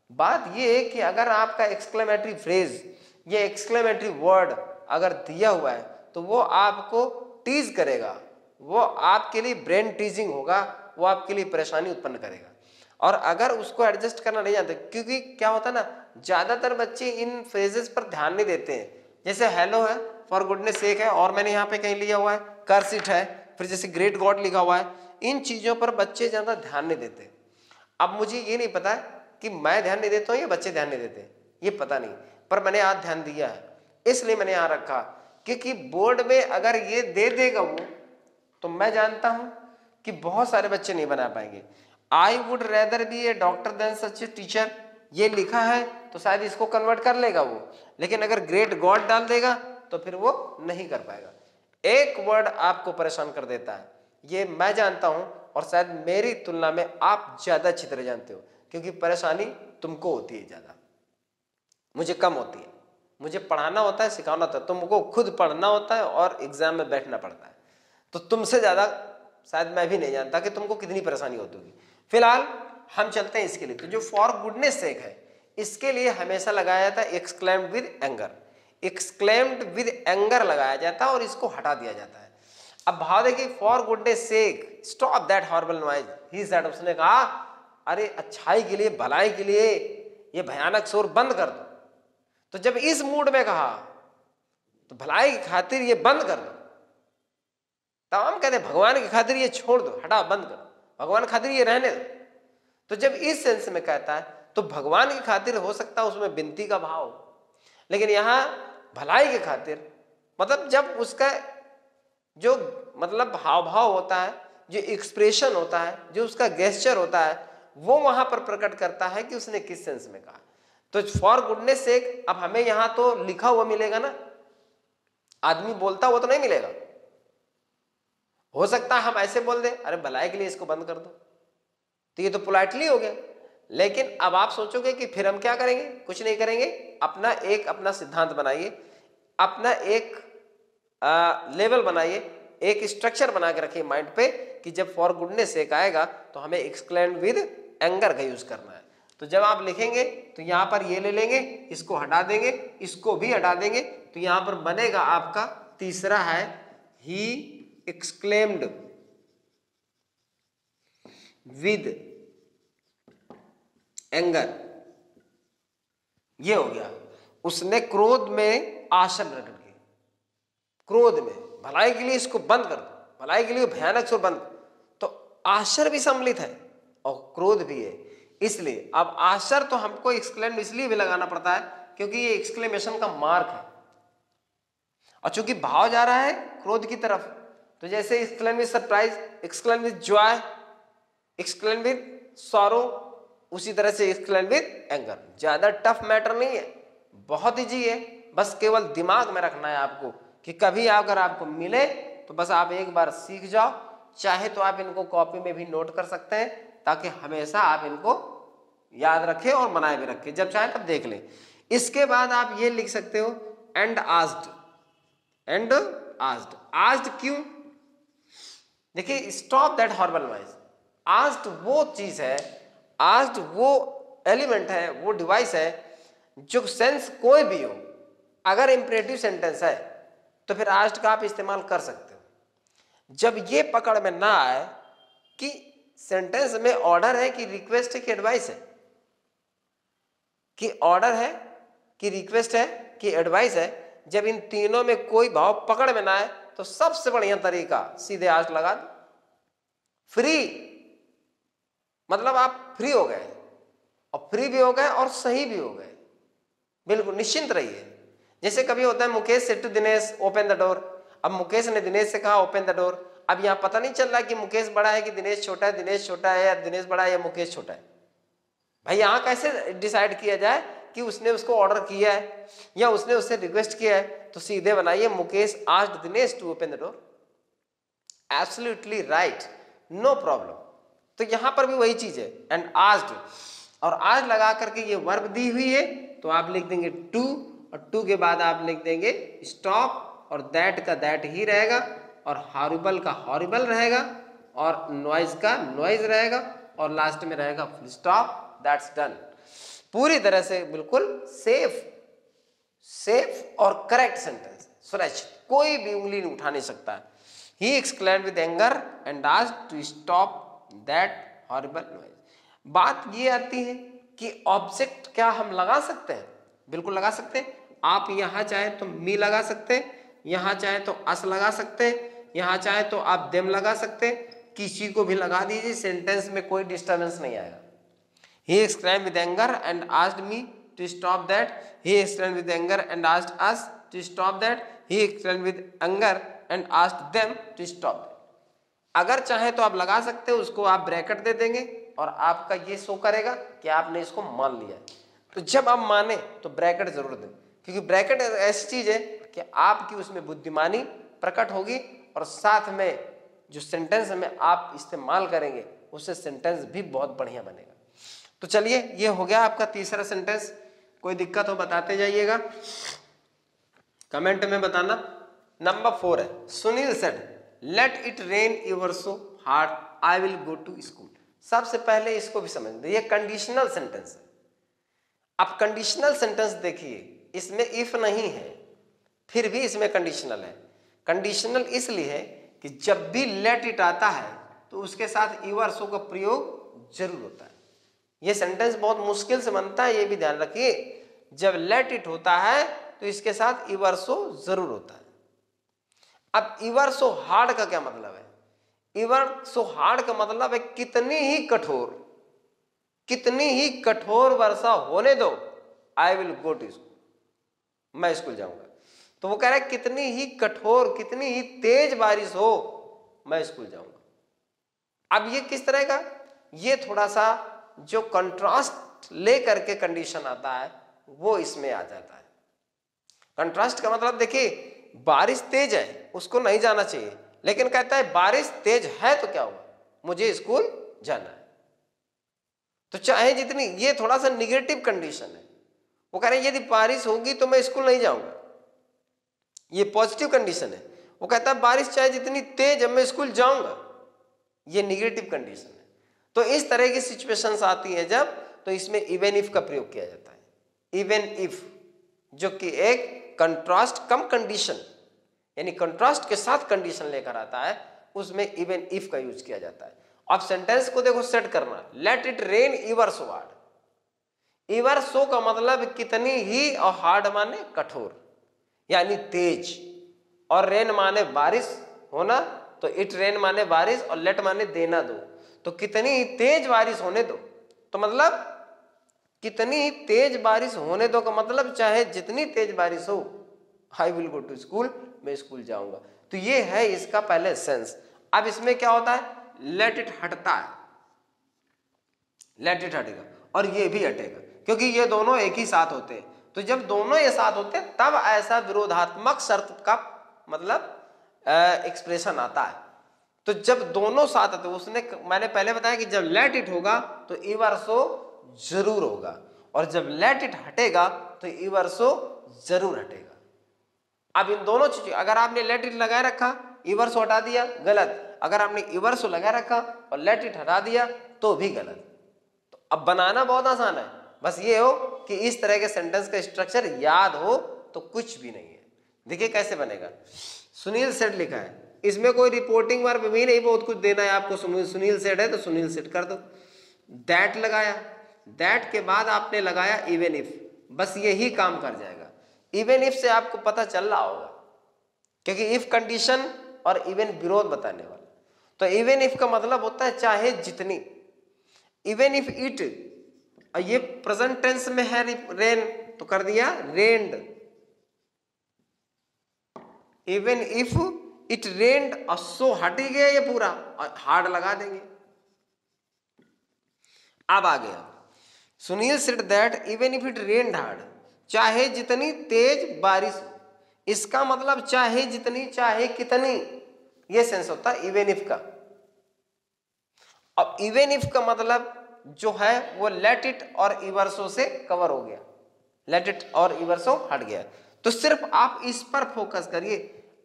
[SPEAKER 1] बात ये है कि अगर आपका एक्सक्लेमेटरी फ्रेज या एक्सक्लेमेटरी वर्ड अगर दिया हुआ है तो वो आपको टीज करेगा, वो आपके लिए ब्रेन टीजिंग होगा, वो आपके लिए परेशानी उत्पन्न करेगा। और अगर उसको एडजस्ट करना नहीं जानते, क्योंकि क्या होता है ना, ज्यादातर बच्चे इन फ्रेजेस पर ध्यान नहीं देते हैं। जैसे हेलो है, फॉर गुडनेस सेक है, और मैंने यहाँ पे कहीं लिया हुआ है कर्स इट है, फिर जैसे ग्रेट गॉड लिखा हुआ है, इन चीजों पर बच्चे ज्यादा ध्यान नहीं देते। अब मुझे ये नहीं पता कि मैं ध्यान नहीं देता हूँ या बच्चे ध्यान नहीं देते, ये पता नहीं, पर मैंने आज ध्यान दिया है, इसलिए मैंने यहाँ रखा। क्योंकि बोर्ड में अगर ये दे देगा वो, तो मैं जानता हूं कि बहुत सारे बच्चे नहीं बना पाएंगे। I would rather be a doctor than such a teacher, ये लिखा है तो शायद इसको कन्वर्ट कर लेगा वो, लेकिन अगर ग्रेट गॉड डाल देगा तो फिर वो नहीं कर पाएगा। एक वर्ड आपको परेशान कर देता है, ये मैं जानता हूं, और शायद मेरी तुलना में आप ज्यादा अच्छी तरह जानते हो, क्योंकि परेशानी तुमको होती है ज्यादा, मुझे कम होती है। मुझे पढ़ाना होता है, सिखाना होता है, तुमको खुद पढ़ना होता है और एग्जाम में बैठना पड़ता है। तो तुमसे ज्यादा शायद मैं भी नहीं जानता कि तुमको कितनी परेशानी होती होगी। फिलहाल हम चलते हैं इसके लिए। तो जो फॉर गुडनेस सेक है, इसके लिए हमेशा लगाया जाता है exclaimed with anger. Exclaimed with anger लगाया जाता है और इसको हटा दिया जाता है। अब भाव देखिए, for goodness sake stop that horrible noise, he said, उसने कहा अरे अच्छाई के लिए, भलाई के लिए ये भयानक शोर बंद कर दो। तो जब इस मूड में कहा तो भलाई की खातिर ये बंद कर दो, तब हम कहते हैं भगवान की खातिर ये छोड़ दो, हटा, बंद कर दो, भगवान की खातिर ये रहने दो। तो जब इस सेंस में कहता है तो भगवान की खातिर हो सकता है उसमें विनती का भाव, लेकिन यहां भलाई की खातिर, मतलब जब उसका जो मतलब हाव भाव होता है, जो एक्सप्रेशन होता है, जो उसका गेस्चर होता है, वो वहां पर प्रकट करता है कि उसने किस सेंस में कहा। तो फॉर गुडनेस सेक, अब हमें यहां तो लिखा हुआ मिलेगा ना, आदमी बोलता हुआ तो नहीं मिलेगा। हो सकता है हम ऐसे बोल दें अरे भलाई के लिए इसको बंद कर दो, तो ये तो पोलाइटली हो गया। लेकिन अब आप सोचोगे कि फिर हम क्या करेंगे, कुछ नहीं करेंगे, अपना सिद्धांत बनाइए, अपना एक लेवल बनाइए, एक स्ट्रक्चर बना के रखिए माइंड पे कि जब फॉर गुडनेस सेक आएगा तो हमें एक्सक्लेम्ड विद एंगर का यूज करना है। तो जब आप लिखेंगे तो यहां पर ये ले लेंगे, इसको हटा देंगे, इसको भी हटा देंगे, तो यहां पर बनेगा आपका तीसरा है ही एक्सक्लेम्ड विद एंगर। ये हो गया, उसने क्रोध में आशा प्रकट की, क्रोध में, भलाई के लिए इसको बंद कर दो, भलाई के लिए भयानक शोर बंद। तो आश्चर्य भी सम्मिलित है और क्रोध भी है, इसलिए अब आश्चर्य तो हमको एक्सक्लेम इसलिए भी लगाना पड़ता है क्योंकि ये एक्सक्लेमेशन का मार्क है, और चूंकि भाव जा रहा है क्रोध की तरफ, तो जैसे exclaim with surprise, exclaim with Joy, exclaim with sorrow, उसी तरह से एक्सक्लेम विद एंगर। ज्यादा टफ मैटर नहीं है, बहुत इजी है, बस केवल दिमाग में रखना है आपको कि कभी अगर आपको मिले तो बस आप एक बार सीख जाओ। चाहे तो आप इनको कॉपी में भी नोट कर सकते हैं ताकि हमेशा आप इनको याद रखें और बनाए भी रखें, जब चाहे तब देख लें। इसके बाद आप ये लिख सकते हो and asked, and asked. Asked क्यों? देखिए stop that horrible noise. Asked वो चीज है, आस्क्ड वो एलिमेंट है, वो डिवाइस है जो सेंस कोई भी हो, अगर इंपरेटिव सेंटेंस है तो फिर आस्क्ड का आप इस्तेमाल कर सकते हो। जब ये पकड़ में ना आए कि सेंटेंस में ऑर्डर है कि रिक्वेस्ट है कि एडवाइस है, कि ऑर्डर है कि रिक्वेस्ट है कि एडवाइस है, जब इन तीनों में कोई भाव पकड़ में ना आए तो सबसे बढ़िया तरीका सीधे आस्क्ड लगा दो। फ्री मतलब आप फ्री हो गए, और फ्री भी हो गए और सही भी हो गए, बिल्कुल निश्चिंत रहिए। जैसे कभी होता है Mukesh said to Dinesh open the door, अब मुकेश ने दिनेश से कहा ओपन द डोर। अब यहां पता नहीं चल रहा कि मुकेश बड़ा है कि दिनेश छोटा है, दिनेश छोटा है या दिनेश बड़ा है या मुकेश छोटा है। भाई यहां कैसे डिसाइड किया जाए कि उसने उसको ऑर्डर किया है या उसने उससे रिक्वेस्ट किया है? तो सीधे बनाइए Mukesh asked Dinesh to open the door. Absolutely right, no problem. तो यहां पर भी वही चीज है, एंड आस्क्ड, और आज लगा करके ये वर्ब दी हुई है तो आप लिख देंगे टू, और टू के बाद आप लिख देंगे स्टॉप, और दैट का दैट ही रहेगा, और हॉरिबल का हॉरिबल रहेगा, और नॉइज का नॉइज रहेगा, और लास्ट में रहेगा फुल स्टॉप। That's done. पूरी तरह से बिल्कुल सेफ और करेक्ट सेंटेंस, सुरक्षित, कोई भी उंगली नहीं उठा नहीं सकता। He exclaimed with anger and asked to stop that horrible noise. बात ये आती है कि ऑब्जेक्ट क्या हम लगा सकते हैं? बिल्कुल लगा सकते हैं। आप यहां चाहे तो मी लगा सकते हैं, यहां चाहे तो अस लगा सकते हैं, यहां चाहे तो आप देम लगा सकते हैं, किसी को भी लगा दीजिए, सेंटेंस में कोई डिस्टर्बेंस नहीं आएगा। He exclaimed with anger and asked me to stop that. He exclaimed with anger and asked us to stop that. He exclaimed with anger and asked them to stop that. अगर चाहे तो आप लगा सकते हो, उसको आप ब्रैकेट दे देंगे और आपका ये शो करेगा कि आपने इसको मान लिया। तो जब आप माने तो ब्रैकेट जरूर दें, क्योंकि ब्रैकेट ऐसी चीज है कि आपकी उसमें बुद्धिमानी प्रकट होगी, और साथ में जो सेंटेंस में आप इस्तेमाल करेंगे उससे सेंटेंस भी बहुत बढ़िया बनेगा। तो चलिए ये हो गया आपका तीसरा सेंटेंस। कोई दिक्कत हो बताते जाइएगा, कमेंट में बताना। नंबर 4 है, Sunil said let it rain your so hard I will go to school. सबसे पहले इसको भी समझ लीजिए, ये कंडीशनल सेंटेंस है। अब कंडीशनल सेंटेंस देखिए, इसमें इफ नहीं है, फिर भी इसमें कंडीशनल है। कंडीशनल इसलिए है कि जब भी लेट इट आता है तो उसके साथ यूर सो का प्रयोग जरूर होता है। ये सेंटेंस बहुत मुश्किल से बनता है, ये भी ध्यान रखिए। जब लेट इट होता है तो इसके साथ यूर सो जरूर होता है। अब यूर सो हार्ड का क्या मतलब है? यूर सो हार्ड का मतलब है कितनी ही कठोर वर्षा होने दो, I will go to school, मैं स्कूल जाऊंगा। तो वो कह रहा है कितनी ही कठोर, कितनी ही तेज बारिश हो, मैं स्कूल जाऊंगा। अब ये किस तरह का? ये थोड़ा सा जो कंट्रास्ट लेकर के कंडीशन आता है वो इसमें आ जाता है। कंट्रास्ट का मतलब देखिए, बारिश तेज है, उसको नहीं जाना चाहिए, लेकिन कहता है बारिश तेज है तो क्या हुआ, मुझे स्कूल जाना है। तो चाहे जितनी, ये थोड़ा सा निगेटिव कंडीशन है। वो कह रहे हैं यदि बारिश होगी तो मैं स्कूल नहीं जाऊंगा, ये पॉजिटिव कंडीशन है। वो कहता है बारिश चाहे जितनी तेज है मैं स्कूल जाऊंगा, ये निगेटिव कंडीशन है। तो इस तरह की सिचुएशंस आती है जब, तो इसमें इवन इफ का प्रयोग किया जाता है। इवन इफ जो कि एक कंट्रास्ट कम कंडीशन, यानी कंट्रास्ट के साथ कंडीशन लेकर आता है, उसमें इवन इफ का यूज किया जाता है। अब सेंटेंस को देखो सेट करना, let it rain your so hard. Your so का मतलब कितनी ही, और हार्ड माने कठोर यानी तेज, और रेन माने बारिश होना, तो इट रेन माने बारिश और लेट माने देना दो। तो कितनी ही तेज बारिश होने दो, तो मतलब कितनी ही तेज बारिश होने दो का मतलब चाहे जितनी तेज बारिश हो, I will go to school, मैं स्कूल जाऊंगा। तो ये है इसका पहले सेंस। अब इसमें क्या होता है, लेट इट हटता है, लेट इट हटेगा और ये भी हटेगा, क्योंकि ये दोनों एक ही साथ होते हैं। तो जब दोनों ये साथ होते हैं तब ऐसा विरोधात्मक शर्त का मतलब एक्सप्रेशन आता है। तो जब दोनों साथ आते, उसने मैंने पहले बताया कि जब लेट इट होगा तो यूर सो जरूर होगा, और जब लेट इट हटेगा तो इवर्सो जरूर हटेगा। अब इन दोनों चीजों, अगर आपने लेट इट लगाए रखा, इवर्सो हटा दिया, गलत। अगर आपने इवर्सो लगाए रखा और लेट इट हटा दिया तो भी गलत। तो अब बनाना बहुत आसान है, बस ये हो कि इस तरह के सेंटेंस का स्ट्रक्चर याद हो तो कुछ भी नहीं है। देखिए कैसे बनेगा। सुनील सेड लिखा है, इसमें कोई रिपोर्टिंग वर्ब भी नहीं, बहुत कुछ देना है आपको। सुनील सेड है तो सुनील सेड कर दो। दैट लगाया, दैट के बाद आपने लगाया इवन इफ, बस यही काम कर जाएगा। इवन इफ से आपको पता चल रहा होगा, क्योंकि इफ कंडीशन और इवन विरोध बताने वाला। तो इवन इफ का मतलब होता है चाहे जितनी। इवन इफ इट, ये प्रेजेंट टेंस में है रेन, तो कर दिया रेन्ड। इवन इफ इट रेन्ड, सो हट ही गया ये पूरा, हार्ड लगा देंगे। अब आ गया Sunil said that even if it rained hard, चाहे जितनी तेज बारिश हो। इसका मतलब चाहे जितनी, चाहे कितनी, ये सेंस होता है इवन इफ का। अब इवन इफ का मतलब जो है वो लेट इट और इवर्सो से कवर हो गया, लेट इट और इवर्सो हट गया। तो सिर्फ आप इस पर फोकस करिए।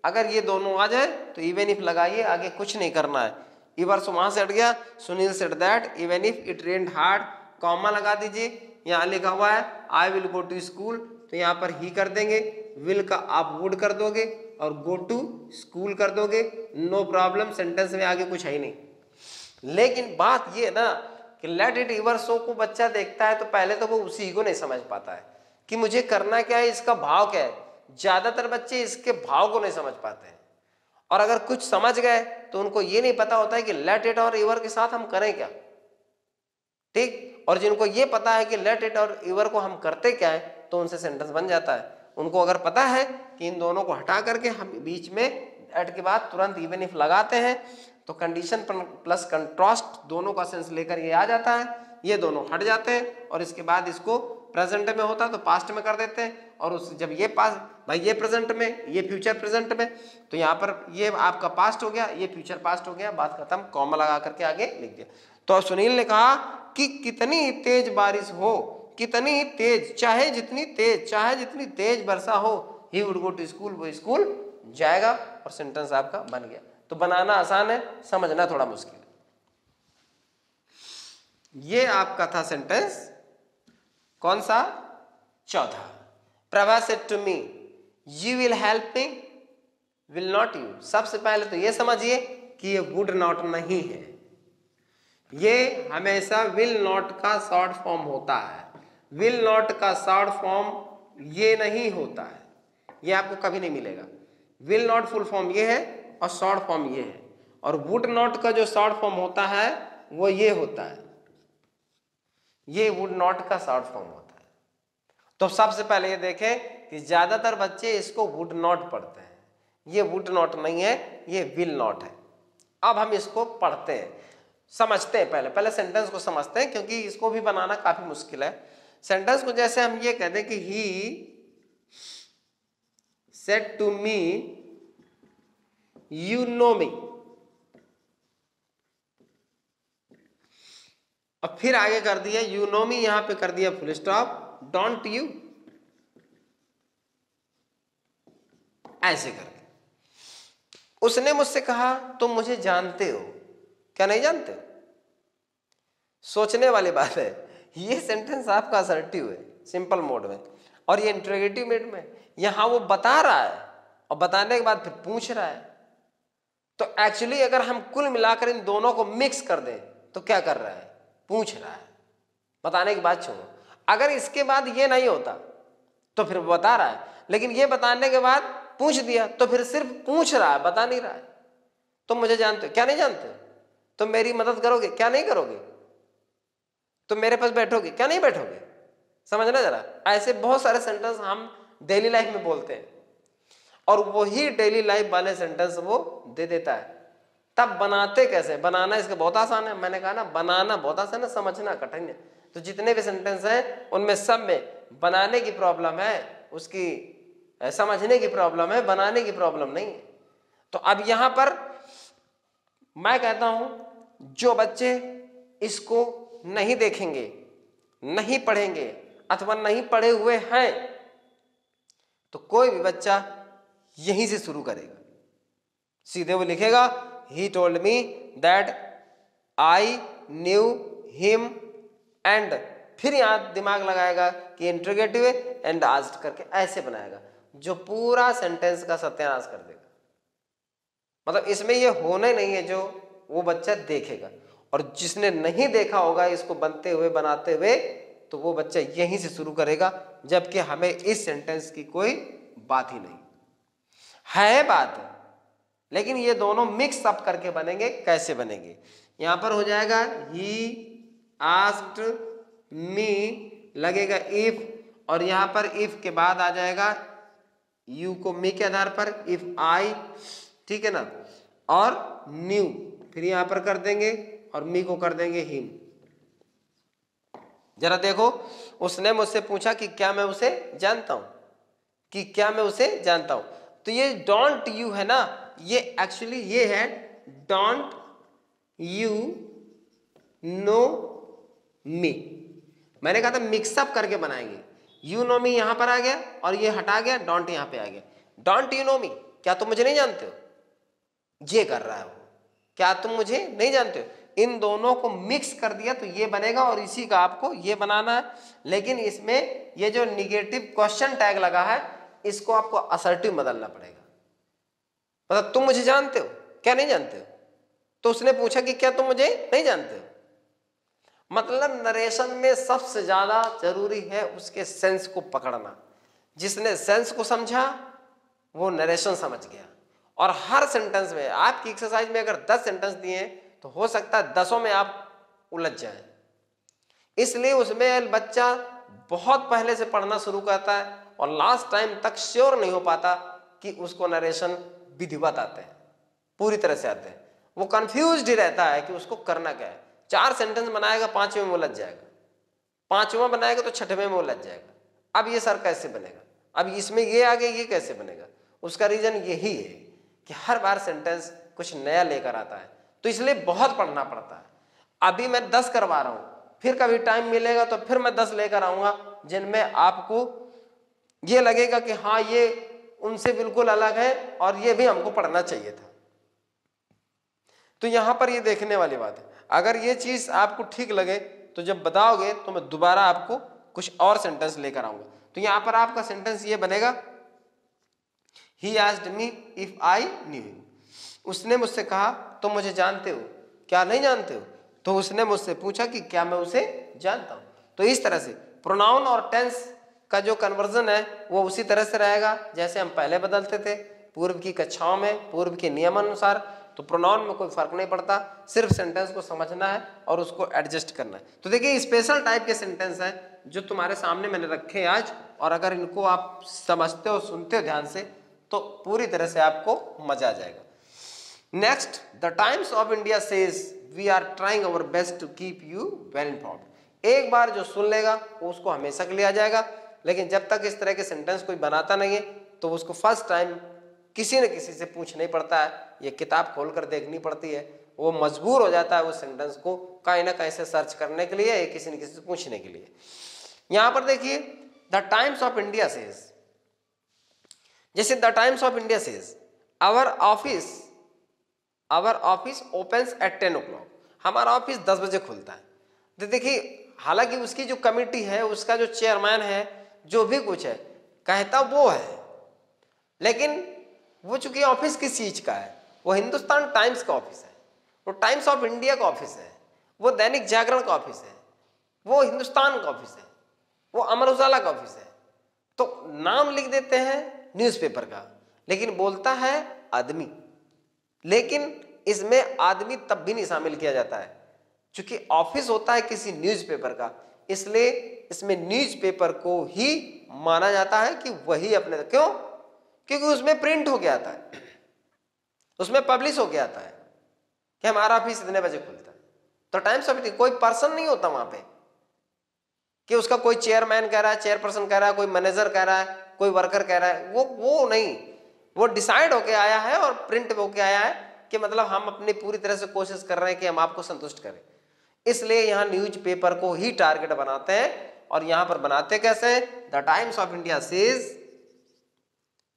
[SPEAKER 1] अगर ये दोनों आ जाए तो इवन इफ लगाइए, आगे कुछ नहीं करना है। इवर्सो वहां से हट गया, Sunil said that even if it rained hard, comma लगा दीजिए। यहां लिखा हुआ है I will go to school, तो यहां पर ही कर देंगे। विल का आप वुड कर दोगे और गो टू स्कूल कर दोगे, नो प्रॉब्लम। सेंटेंस में आगे कुछ है ही नहीं। लेकिन बात ये ना कि लेट इट इवर्सो को बच्चा देखता है तो पहले तो वो उसी को नहीं समझ पाता है कि मुझे करना क्या है, इसका भाव क्या है। ज्यादातर बच्चे इसके भाव को नहीं समझ पाते हैं, और अगर कुछ समझ गए तो उनको ये नहीं पता होता है कि लेट इट और इवर के साथ हम करें क्या। ठीक, और जिनको ये पता है कि लेट इट और इवर को हम करते क्या है, तो उनसे सेंटेंस बन जाता है। उनको अगर पता है कि इन दोनों को हटा करके हम बीच में एट के बाद तुरंत इवन इफ लगाते हैं, तो कंडीशन प्लस कंट्रास्ट दोनों का सेंस लेकर ये आ जाता है, ये दोनों हट जाते हैं। और इसके बाद इसको प्रेजेंट में होता तो पास्ट में कर देते हैं, और उस जब ये पास भाई ये प्रेजेंट में, ये फ्यूचर प्रेजेंट में, तो यहाँ पर ये आपका पास्ट हो गया, ये फ्यूचर पास्ट हो गया, बात खत्म, कॉमा लगा करके आगे लिख दिया। तो सुनील ने कहा कि कितनी तेज बारिश हो, कितनी तेज, चाहे जितनी तेज, चाहे जितनी तेज वर्षा हो, he would go to school, वो स्कूल जाएगा। और सेंटेंस आपका बन गया। तो बनाना आसान है, समझना थोड़ा मुश्किल है। ये आपका था सेंटेंस कौन सा, चौथा। Prabha said to me you will help me, will not you. सबसे पहले तो ये समझिए कि ये वुड नॉट नहीं है, ये हमेशा विल नॉट का शॉर्ट फॉर्म होता है। विल नॉट का शॉर्ट फॉर्म ये नहीं होता है, ये आपको कभी नहीं मिलेगा। विल नॉट फुल फॉर्म ये है और शॉर्ट फॉर्म ये है, और वुड नॉट का जो शॉर्ट फॉर्म होता है वो ये होता है, ये वुड नॉट का शॉर्ट फॉर्म होता है। तो सबसे पहले ये देखें कि ज्यादातर बच्चे इसको वुड नॉट पढ़ते हैं, ये वुड नॉट नहीं है, ये विल नॉट है। अब हम इसको पढ़ते हैं, समझते हैं। पहले पहले सेंटेंस को समझते हैं, क्योंकि इसको भी बनाना काफी मुश्किल है। सेंटेंस को जैसे हम ये कहते हैं कि he said to me you know me, अब फिर आगे कर दिया यू नो मी, यहां पे कर दिया फुल स्टॉप, डोंट यू, ऐसे करके। उसने मुझसे कहा तुम मुझे जानते हो, क्या नहीं जानते? सोचने वाली बात है। ये सेंटेंस आपका असर्टिव है सिंपल मोड में, और ये इंट्रोगेटिव मोड में। यहां वो बता रहा है और बताने के बाद फिर पूछ रहा है। तो एक्चुअली अगर हम कुल मिलाकर इन दोनों को मिक्स कर दें तो क्या कर रहा है, पूछ रहा है। बताने की बात छोड़ो, अगर इसके बाद ये नहीं होता तो फिर बता रहा है, लेकिन ये बताने के बाद पूछ दिया तो फिर सिर्फ पूछ रहा है, बता नहीं रहा है। तुम मुझे जानते हो, क्या नहीं जानते? तुम मेरी मदद करोगे, क्या नहीं करोगे? तुम मेरे पास बैठोगे, क्या नहीं बैठोगे? समझना जरा। ऐसे बहुत सारे सेंटेंस हम डेली लाइफ में बोलते हैं, और वही डेली लाइफ वाले सेंटेंस वो दे देता है। तब बनाते कैसे? बनाना इसका बहुत आसान है। मैंने कहा ना, बनाना बहुत आसान है, समझना कठिन है। तो जितने भी सेंटेंस हैं उनमें सब में बनाने की प्रॉब्लम है, उसकी समझने की प्रॉब्लम है, बनाने की प्रॉब्लम नहीं है। तो अब यहां पर मैं कहता हूं, जो बच्चे इसको नहीं देखेंगे, नहीं पढ़ेंगे, अथवा नहीं पढ़े हुए हैं तो कोई भी बच्चा यहीं से शुरू करेगा। सीधे वो लिखेगा he told me that I knew him and, फिर यहां दिमाग लगाएगा कि इंट्रोगेटिव एंड आस्क्ड करके ऐसे बनाएगा, जो पूरा सेंटेंस का सत्यानाश कर देगा। मतलब इसमें ये होने नहीं है जो वो बच्चा देखेगा, और जिसने नहीं देखा होगा इसको बनते हुए बनाते हुए, तो वो बच्चा यहीं से शुरू करेगा, जबकि हमें इस सेंटेंस की कोई बात ही नहीं है। बात है, लेकिन ये दोनों मिक्स अप करके बनेंगे। कैसे बनेंगे? यहां पर हो जाएगा ही आस्क्ड मी, लगेगा इफ, और यहां पर इफ के बाद आ जाएगा यू को मी के आधार पर इफ आई, ठीक है ना, और न्यू फिर यहां पर कर देंगे और मी को कर देंगे हिम। जरा देखो, उसने मुझसे पूछा कि क्या मैं उसे जानता हूं, कि क्या मैं उसे जानता हूं। तो ये डोंट यू है ना, ये एक्चुअली ये है डोंट यू नो मी। मैंने कहा था मिक्सअप करके बनाएंगे। यू नो मी यहां पर आ गया और ये हटा गया, डोंट यहां पे आ गया। डोंट यू नो मी, क्या तुम मुझे नहीं जानते हो, ये कर रहा है वो, क्या तुम मुझे नहीं जानते हो। इन दोनों को मिक्स कर दिया तो ये बनेगा, और इसी का आपको ये बनाना है। लेकिन इसमें ये जो निगेटिव क्वेश्चन टैग लगा है, इसको आपको असर्टिव बदलना पड़ेगा। मतलब तुम मुझे जानते हो, क्या नहीं जानते हो। तो उसने पूछा कि क्या तुम मुझे नहीं जानते हो। मतलब नरेशन में सबसे ज्यादा जरूरी है उसके सेंस को पकड़ना। जिसने सेंस को समझा वो नरेशन समझ गया। और हर सेंटेंस में, आपकी एक्सरसाइज में अगर 10 सेंटेंस दिए हैं तो हो सकता है 10 में आप उलझ जाएं। इसलिए उसमें बच्चा बहुत पहले से पढ़ना शुरू करता है और लास्ट टाइम तक श्योर नहीं हो पाता कि उसको नरेशन विधिवत आते हैं, पूरी तरह से आते हैं। वो कंफ्यूज्ड ही रहता है कि उसको करना क्या है। 4 सेंटेंस बनाएगा, 5वें में उलझ जाएगा, 5वां बनाएगा तो 6वें में उलझ जाएगा। अब ये सर कैसे बनेगा, अब इसमें ये आगे ये कैसे बनेगा। उसका रीजन यही है कि हर बार सेंटेंस कुछ नया लेकर आता है, तो इसलिए बहुत पढ़ना पड़ता है। अभी मैं 10 करवा रहा हूं, फिर कभी टाइम मिलेगा तो फिर मैं 10 लेकर आऊंगा, जिनमें आपको ये लगेगा कि हाँ ये उनसे बिल्कुल अलग है और ये भी हमको पढ़ना चाहिए था। तो यहां पर ये देखने वाली बात है। अगर ये चीज आपको ठीक लगे तो जब बताओगे तो मैं दोबारा आपको कुछ और सेंटेंस लेकर आऊंगा। तो यहां पर आपका सेंटेंस ये बनेगा, he asked me if I knew him. उसने मुझसे कहा तुम मुझे जानते हो, क्या नहीं जानते हो। तो उसने मुझसे पूछा कि क्या मैं उसे जानता हूं। तो इस तरह से प्रोनाउन और टेंस का जो कन्वर्जन है वो उसी तरह से रहेगा जैसे हम पहले बदलते थे पूर्व की कक्षाओं में, पूर्व के नियम अनुसार। तो प्रोनाउन में कोई फर्क नहीं पड़ता, सिर्फ सेंटेंस को समझना है और उसको एडजस्ट करना है। तो देखिए स्पेशल टाइप के सेंटेंस हैं जो तुम्हारे सामने मैंने रखे हैं आज, और अगर इनको आप समझते हो, सुनते हो ध्यान से, तो पूरी तरह से आपको मजा आ जाएगा। Next, the Times of India says we are trying our best to keep you well informed. एक बार जो सुन लेगा वो उसको हमेशा के लिए आ जाएगा, लेकिन जब तक इस तरह के सेंटेंस कोई बनाता नहीं है तो उसको फर्स्ट टाइम किसी न किसी से पूछना ही पड़ता है, ये किताब खोलकर देखनी पड़ती है। वो मजबूर हो जाता है उस सेंटेंस को कहीं ना कहीं से सर्च करने के लिए, किसी न किसी से पूछने के लिए। यहां पर देखिए the Times of India says, जैसे the Times of India says our office opens at 10 o'clock। हमारा ऑफिस 10 बजे खुलता है। तो देखिए हालांकि उसकी जो कमिटी है, उसका जो चेयरमैन है, जो भी कुछ है कहता वो है, लेकिन वो चूंकि ऑफिस किस चीज का है, वो हिंदुस्तान टाइम्स का ऑफिस है, वो टाइम्स ऑफ इंडिया का ऑफिस है, वो दैनिक जागरण का ऑफिस है, वो हिंदुस्तान का ऑफिस है, वो अमर उजाला का ऑफिस है। तो नाम लिख देते हैं न्यूज़पेपर का, लेकिन बोलता है आदमी। लेकिन इसमें आदमी तब भी नहीं शामिल किया जाता है क्योंकि ऑफिस होता है किसी न्यूज़पेपर का, इसलिए इसमें न्यूज़पेपर को ही माना जाता है कि वही अपने, क्यों, क्योंकि उसमें प्रिंट हो गया आता है, उसमें पब्लिश हो गया आता है कि हमारा ऑफिस इतने बजे खुलता है। तो टाइम्स ऑफ इंडिया कोई पर्सन नहीं होता वहां पे कि उसका कोई चेयरमैन कह रहा है, चेयरपर्सन कह रहा है, कोई मैनेजर कह रहा है, कोई वर्कर कह रहा है, वो नहीं। वो डिसाइड होके आया है और प्रिंट होके आया है कि मतलब हम अपनी पूरी तरह से कोशिश कर रहे हैं कि हम आपको संतुष्ट करें। इसलिए यहां न्यूज़पेपर को ही टारगेट बनाते हैं और यहां पर बनाते कैसे? The Times of India says,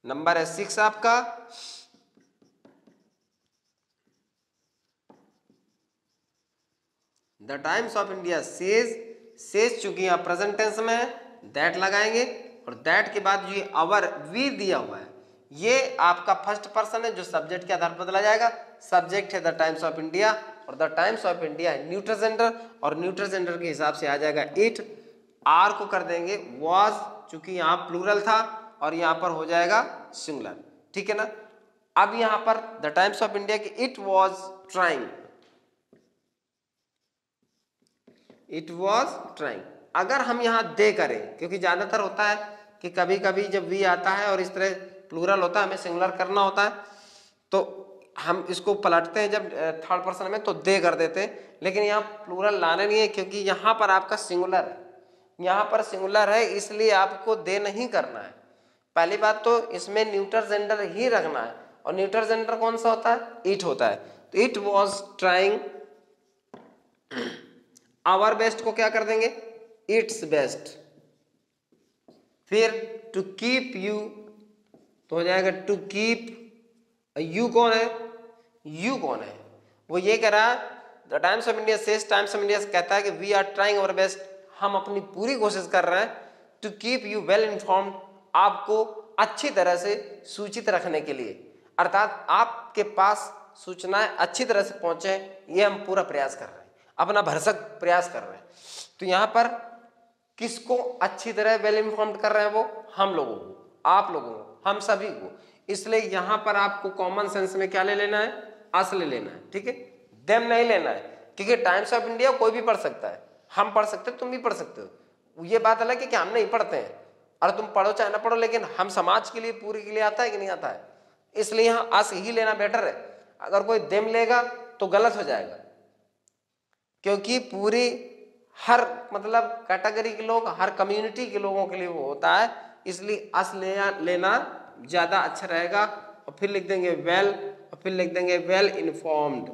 [SPEAKER 1] number है 6 आपका, the Times of India says चूंकि यहां प्रेजेंट टेंस में है, दैट लगाएंगे और दैट के बाद ये अवर वी दिया हुआ है, ये आपका फर्स्ट पर्सन है जो सब्जेक्ट के आधार पर बदला जाएगा। सब्जेक्ट है द टाइम्स ऑफ इंडिया और द टाइम्स ऑफ इंडिया है न्यूट्रल जेंडर और न्यूट्रल जेंडर के हिसाब से आ जाएगा इट। आर को कर देंगे वॉज, चूंकि यहाँ प्लूरल था और यहाँ पर हो जाएगा सिंगुलर, ठीक है ना। अब यहाँ पर द टाइम्स ऑफ इंडिया की it was trying, it was trying. अगर हम यहाँ दे करें, क्योंकि ज्यादातर होता है कि कभी कभी जब वी आता है और इस तरह प्लूरल होता है, हमें सिंगुलर करना होता है, तो हम इसको पलटते हैं जब थर्ड पर्सन में तो दे कर देते हैं, लेकिन यहाँ प्लूरल लाना नहीं है क्योंकि यहाँ पर आपका सिंगुलर है, यहाँ पर सिंगुलर है, इसलिए आपको दे नहीं करना है। पहली बात तो इसमें न्यूट्रल जेंडर ही रखना है और न्यूट्रल जेंडर कौन सा होता है? इट होता है। तो it was trying, our best को क्या कर देंगे? Its best. फिर टू कीप यू तो हो जाएगा टू कीप, यू कौन है? यू कौन है? वो ये कह रहा है the Times of India says, Times of India कहता है कि we are trying our best, हम अपनी पूरी कोशिश कर रहे हैं to keep you well informed, आपको अच्छी तरह से सूचित रखने के लिए, अर्थात आपके पास सूचनाएं अच्छी तरह से पहुंचे, ये हम पूरा प्रयास कर रहे हैं, अपना भरसक प्रयास कर रहे हैं। तो यहाँ पर किसको अच्छी तरह वेल इन्फॉर्म्ड कर रहे हैं? वो हम लोगों को, आप लोगों को, हम सभी को। इसलिए यहाँ पर आपको कॉमन सेंस में क्या ले लेना है? अस ले लेना है, ठीक है, देम नहीं लेना है, क्योंकि टाइम्स ऑफ इंडिया कोई भी पढ़ सकता है, हम पढ़ सकते हो, तुम भी पढ़ सकते हो। ये बात अलग है कि हम नहीं पढ़ते हैं, और तुम पढ़ो चाहे ना पढ़ो, लेकिन हम समाज के लिए, पूरी के लिए आता है कि नहीं आता है, इसलिए यहाँ अस ही लेना बेटर है। अगर कोई देम लेगा तो गलत हो जाएगा, क्योंकि पूरी हर मतलब कैटेगरी के लोग, हर कम्युनिटी के लोगों के लिए वो होता है, इसलिए अस लेना ज्यादा अच्छा रहेगा। और फिर लिख देंगे वेल, और फिर लिख देंगे वेल इन्फॉर्म्ड,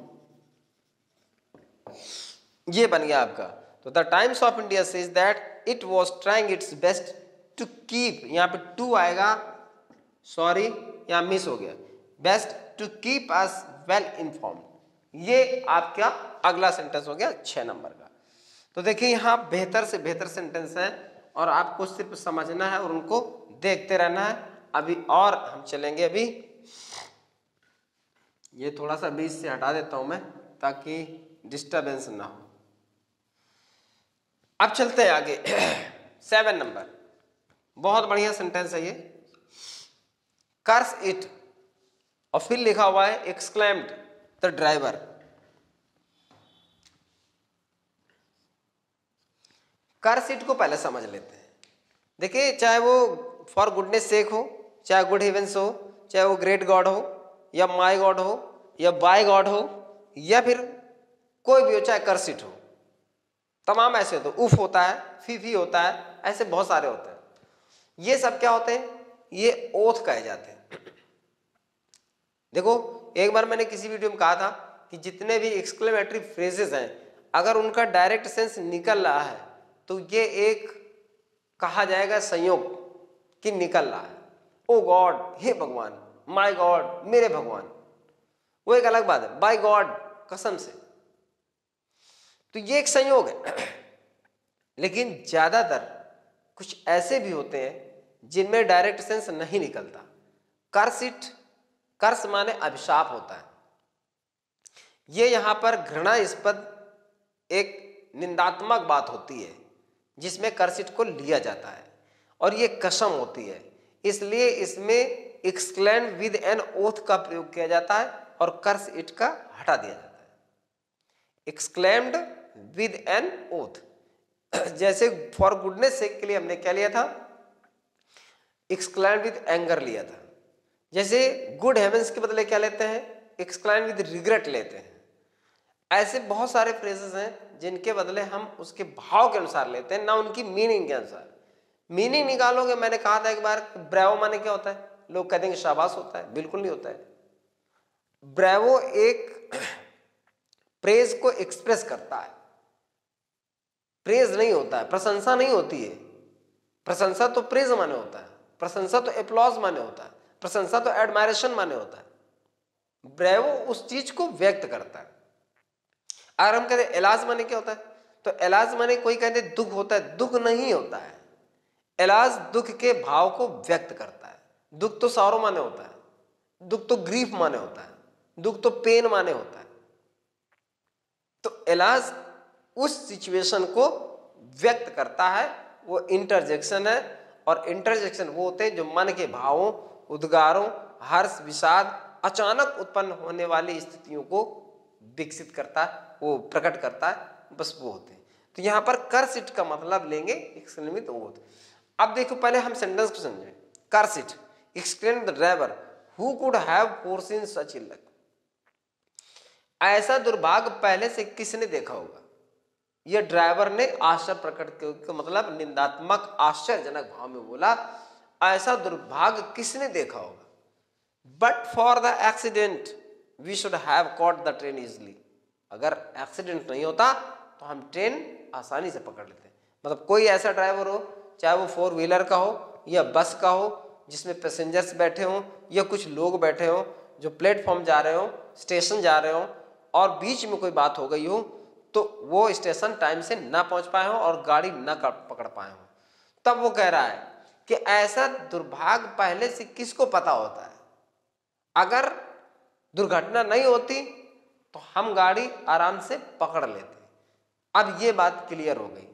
[SPEAKER 1] ये बन गया आपका। तो the Times of India says that it was trying its best to keep, यहाँ पे टू आएगा, सॉरी यहाँ मिस हो गया, best to keep us well informed. ये आपका अगला सेंटेंस हो गया 6 नंबर का। तो देखिए यहाँ बेहतर से बेहतर सेंटेंस है और आपको सिर्फ समझना है और उनको देखते रहना है। अभी और हम चलेंगे, अभी ये थोड़ा सा बीच से हटा देता हूं मैं ताकि डिस्टरबेंस ना हो। अब चलते हैं आगे 7 नंबर, बहुत बढ़िया सेंटेंस है ये, कर्स इट, और फिर लिखा हुआ है exclaimed the driver. Curse it को पहले समझ लेते हैं। देखिए, चाहे वो फॉर गुडनेस सेक हो, चाहे गुड हेवेंस हो, चाहे वो ग्रेट गॉड हो, या माय गॉड हो, या बाय गॉड हो, या फिर कोई भी हो, चाहे कर्स इट हो, तमाम ऐसे होते, उफ होता है, फीफी होता है, ऐसे बहुत सारे होते हैं। ये सब क्या होते हैं? ये ओथ कहे जाते हैं। देखो, एक बार मैंने किसी वीडियो में कहा था कि जितने भी एक्सक्लेमेटरी फ्रेजेस हैं, अगर उनका डायरेक्ट सेंस निकल रहा है तो ये एक कहा जाएगा संयोग कि निकल रहा है। ओ गॉड, हे भगवान, माय गॉड, मेरे भगवान, वो एक अलग बात है, बाय गॉड, कसम से, तो ये एक संयोग है। लेकिन ज्यादातर कुछ ऐसे भी होते हैं जिनमें डायरेक्ट सेंस नहीं निकलता। कर्स इट, कर्स माने अभिशाप होता है। ये यहां पर घृणास्पद एक निंदात्मक बात होती है जिसमें कर्स इट को लिया जाता है, और ये कसम होती है, इसलिए इसमें एक्सक्लेम विद एन ओथ का प्रयोग किया जाता है और कर्स इट का हटा दिया जाता है। एक्सक्लेम्ड विद एन ओथ, जैसे फॉर गुडनेस सेक के लिए हमने क्या लिया था? एक्सक्लेम विद एंगर लिया था। जैसे गुड हेवेंस के बदले क्या लेते हैं? एक्सक्लेम विद रिग्रेट लेते हैं। ऐसे बहुत सारे फ्रेजेस हैं जिनके बदले हम उसके भाव के अनुसार लेते हैं, ना उनकी मीनिंग के अनुसार। मीनिंग निकालोगे, मैंने कहा था एक बार, ब्रेवो माने क्या होता है? लोग कहते हैं शाबाश होता है, बिल्कुल नहीं होता है। ब्रेवो एक प्रेज को एक्सप्रेस करता है, प्रेज नहीं होता है, प्रशंसा नहीं होती है। प्रशंसा तो प्रेज माने होता है, प्रशंसा तो एप्लॉज माने होता है, प्रशंसा तो एडमायरेशन माने होता है। ब्रेवो उस चीज को व्यक्त करता है। अगर हम कहते इलाज माने क्या होता है, तो इलाज माने कोई कहते दुख होता है, दुख नहीं होता है। इलाज दुख के भाव को व्यक्त करता है। दुख तो सॉरो माने होता है, दुख तो ग्रीफ माने होता है, दुख तो पेन माने होता है। तो इलाज उस सिचुएशन को व्यक्त करता है, वो इंटरजेक्शन है। और इंटरजेक्शन वो होते हैं जो मन के भावों, उद्गारों, हर्ष, विषाद, अचानक उत्पन्न होने वाली स्थितियों को विकसित करता है, वो प्रकट करता है, बस वो होते हैं। तो यहां पर कर्स इट का मतलब लेंगे एक्सक्लेमित ओथ। अब देखो पहले हम सेंटेंस को समझें। Curse it exclaim the driver who could have foreseen such ill luck. ऐसा दुर्भाग्य पहले से किसने देखा होगा। यह ड्राइवर ने आश्चर्य प्रकट करके, मतलब निंदात्मक आश्चर्यजनक भाव में बोला, ऐसा दुर्भाग्य किसने देखा होगा। But for the accident we should have caught the train easily. अगर एक्सीडेंट नहीं होता तो हम ट्रेन आसानी से पकड़ लेते। मतलब कोई ऐसा ड्राइवर हो, चाहे वो 4 व्हीलर का हो या बस का हो, जिसमें पैसेंजर्स बैठे हों या कुछ लोग बैठे हों, जो प्लेटफॉर्म जा रहे हो, स्टेशन जा रहे हो, और बीच में कोई बात हो गई हो, तो वो स्टेशन टाइम से ना पहुंच पाए हो और गाड़ी ना पकड़ पाए हो, तब वो कह रहा है कि ऐसा दुर्भाग्य पहले से किसको पता होता है। अगर दुर्घटना नहीं होती तो हम गाड़ी आराम से पकड़ लेते। अब ये बात क्लियर हो गई।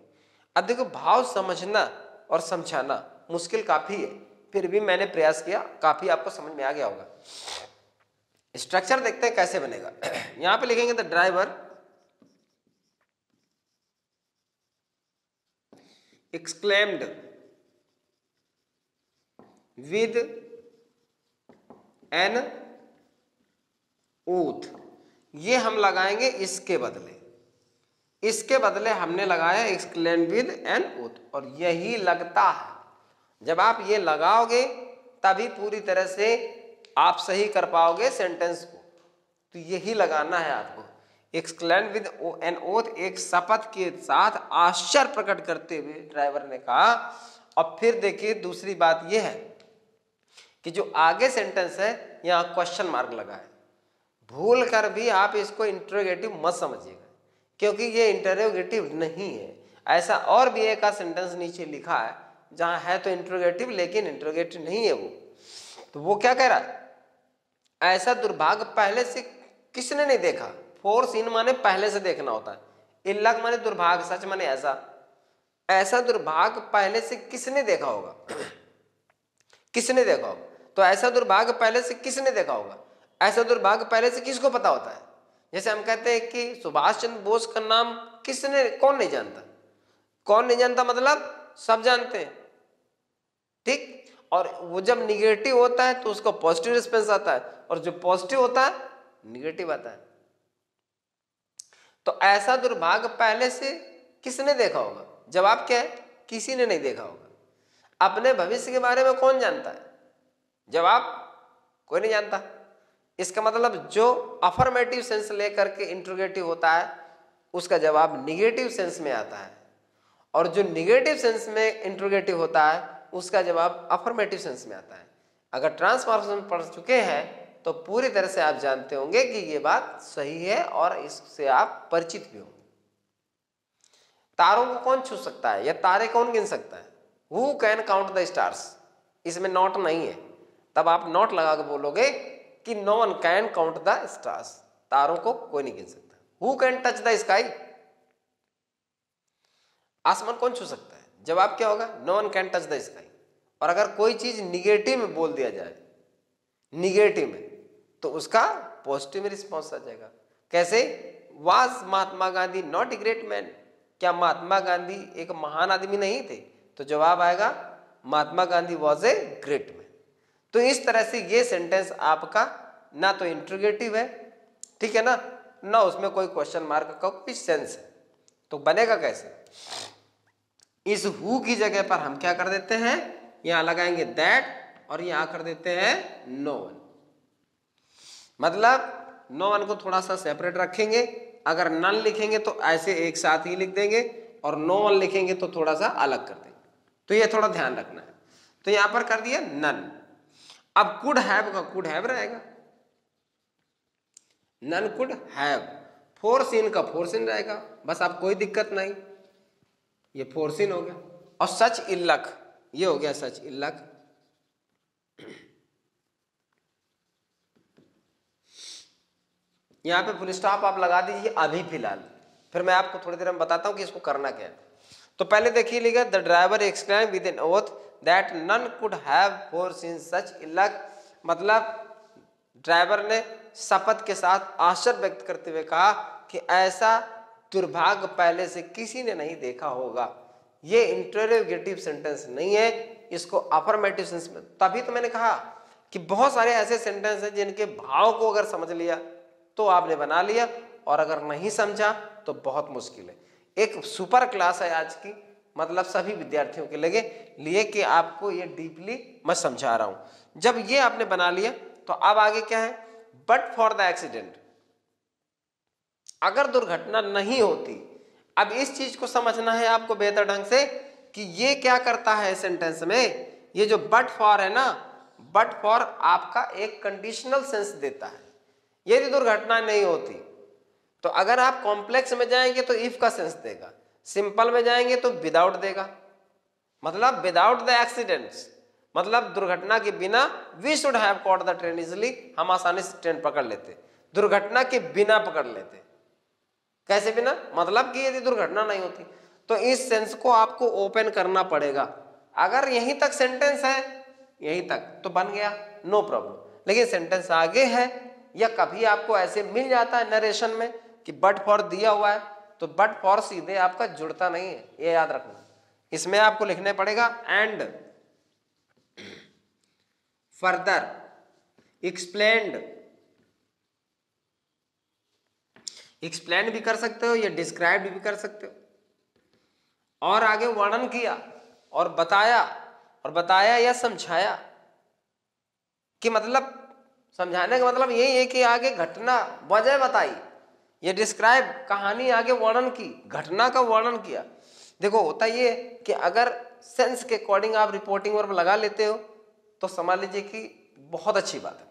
[SPEAKER 1] अब देखो, भाव समझना और समझाना मुश्किल काफी है, फिर भी मैंने प्रयास किया, काफी आपको समझ में आ गया होगा। स्ट्रक्चर देखते हैं कैसे बनेगा। यहां पे लिखेंगे the driver exclaimed with an oath। ये हम लगाएंगे इसके बदले, इसके बदले हमने लगाया exclaimed with an oath। और यही लगता है, जब आप ये लगाओगे तभी पूरी तरह से आप सही कर पाओगे सेंटेंस को। तो यही लगाना है आपको। एक्सक्लेम विद एन ओथ, एक शपथ के साथ आश्चर्य प्रकट करते हुए ड्राइवर ने कहा। और फिर देखिए दूसरी बात यह है कि जो आगे सेंटेंस है यहां क्वेश्चन मार्क लगा है। भूल कर भी आप इसको इंटरोगेटिव मत समझिएगा, क्योंकि ये इंटरोगेटिव नहीं है। ऐसा और भी एक सेंटेंस नीचे लिखा है जहां है तो इंटरोगेटिव, लेकिन इंटरोगेटिव नहीं है वो। तो वो क्या कह रहा है, ऐसा दुर्भाग्य पहले से किसने नहीं देखा। फोर सीन माने पहले से देखना होता है, इल्लक माने दुर्भाग्य, सच माने ऐसा। ऐसा दुर्भाग्य पहले से किसने देखा होगा, किसने देखा होगा। तो ऐसा दुर्भाग्य पहले से किसने देखा होगा, ऐसा दुर्भाग्य पहले से किसको पता होता है। जैसे हम कहते हैं कि सुभाष चंद्र बोस का नाम किसने, कौन नहीं जानता। कौन नहीं जानता मतलब सब जानते हैं, ठीक। और वो जब निगेटिव होता है तो उसका पॉजिटिव रिस्पॉन्स आता है, और जो पॉजिटिव होता है निगेटिव आता है। तो ऐसा दुर्भाग्य पहले से किसने देखा होगा। जवाब क्या है, किसी ने नहीं देखा होगा। अपने भविष्य के बारे में कौन जानता है, जवाब कोई नहीं जानता। इसका मतलब जो अफर्मेटिव सेंस लेकर के इंट्रोगेटिव होता है उसका जवाब निगेटिव सेंस में आता है, और जो निगेटिव सेंस में इंट्रोगेटिव होता है उसका जवाब अफर्मेटिव सेंस में आता है। अगर ट्रांसफॉर्मेशन पढ़ चुके हैं तो पूरी तरह से आप जानते होंगे कि ये बात सही है और इससे आप परिचित भी होंगे। तारों को कौन छू सकता है या तारे कौन गिन सकता है। Who can count the stars, इसमें नॉट नहीं है, तब आप नॉट लगा के बोलोगे कि no one can count the stars, तारों को कोई नहीं गिन सकता। Who can touch the sky, आसमान कौन छू सकता है, जवाब क्या होगा, no one can touch the sky. और अगर कोई चीज निगेटिव में बोल दिया जाए, निगेटिव में, तो उसका पॉजिटिव में रिस्पॉन्स आ जाएगा। कैसे, was Mahatma Gandhi not a great man, क्या महात्मा गांधी एक महान आदमी नहीं थे, तो जवाब आएगा Mahatma Gandhi was a great man. तो इस तरह से ये सेंटेंस आपका ना तो इंट्रोगेटिव है, ठीक है ना उसमें कोई क्वेश्चन मार्क का कोई सेंस है। तो बनेगा कैसे, इस हु की जगह पर हम क्या कर देते हैं, यहां लगाएंगे दैट और यहां कर देते हैं नो वन। मतलब नो वन को थोड़ा सा सेपरेट रखेंगे, अगर नन लिखेंगे तो ऐसे एक साथ ही लिख देंगे, और नो वन लिखेंगे तो थोड़ा सा अलग कर देंगे, तो ये थोड़ा ध्यान रखना है। तो यहां पर कर दिया नन। अब कुड हैव का कुड हैव रहेगा, none could have. Foreseen का फोर सीन रहेगा, बस आप कोई दिक्कत नहीं, ये फोर सीन हो गया। और सच इल्लक, ये हो गया सच इल्लक। यहां पे फुल स्टॉप आप लगा दीजिए अभी फिलहाल, फिर मैं आपको थोड़ी देर में बताता हूं कि इसको करना क्या है। तो पहले देखिए लिखा the driver exclaim with an oath that none could have foreseen such ill luck, मतलब ड्राइवर ने शपथ के साथ आश्चर्य व्यक्त करते हुए कहा कि ऐसा दुर्भाग्य पहले से किसी ने नहीं देखा होगा। ये इंटरोगेटिव सेंटेंस नहीं है, इसको अफर्मेटिव सेंस में। तभी तो मैंने कहा कि बहुत सारे ऐसे सेंटेंस हैं जिनके भाव को अगर समझ लिया तो आपने बना लिया, और अगर नहीं समझा तो बहुत मुश्किल है। एक सुपर क्लास है आज की, मतलब सभी विद्यार्थियों के लिए कि आपको ये डीपली मैं समझा रहा हूं। जब ये आपने बना लिया तो अब आगे क्या है, बट फॉर द एक्सीडेंट, अगर दुर्घटना नहीं होती। अब इस चीज को समझना है आपको बेहतर ढंग से कि ये क्या करता है सेंटेंस में। ये जो बट फॉर है ना, बट फॉर आपका एक कंडीशनल सेंस देता है। यदि दुर्घटना नहीं होती, तो अगर आप कॉम्प्लेक्स में जाएंगे तो इफ का सेंस देगा, सिंपल में जाएंगे तो विदाउट देगा। मतलब विदाउट द एक्सीडेंट्स, मतलब दुर्घटना के बिना we should have caught the train easily, हम आसानी से ट्रेन पकड़ लेते। दुर्घटना के बिना पकड़ लेते। कैसे बिना, मतलब कि यदि दुर्घटना नहीं होती। तो इस सेंस को आपको ओपन करना पड़ेगा। अगर यहीं तक सेंटेंस है, यहीं तक तो बन गया, नो प्रॉब्लम। लेकिन सेंटेंस आगे है, या कभी आपको ऐसे मिल जाता है नरेशन में कि बट फॉर दिया हुआ है, तो बट फॉर सीधे आपका जुड़ता नहीं है, ये याद रखना। इसमें आपको लिखने पड़ेगा एंड फर्दर एक्सप्लेन्ड, एक्सप्लेन भी कर सकते हो या डिस्क्राइब भी कर सकते हो, और आगे वर्णन किया और बताया या समझाया। कि मतलब समझाने का मतलब यही है कि आगे घटना वजह बताई, ये डिस्क्राइब कहानी आगे वर्णन की, घटना का वर्णन किया। देखो होता ये कि अगर सेंस के अकॉर्डिंग आप रिपोर्टिंग वर्ब लगा लेते हो तो समझ लीजिए कि बहुत अच्छी बात है,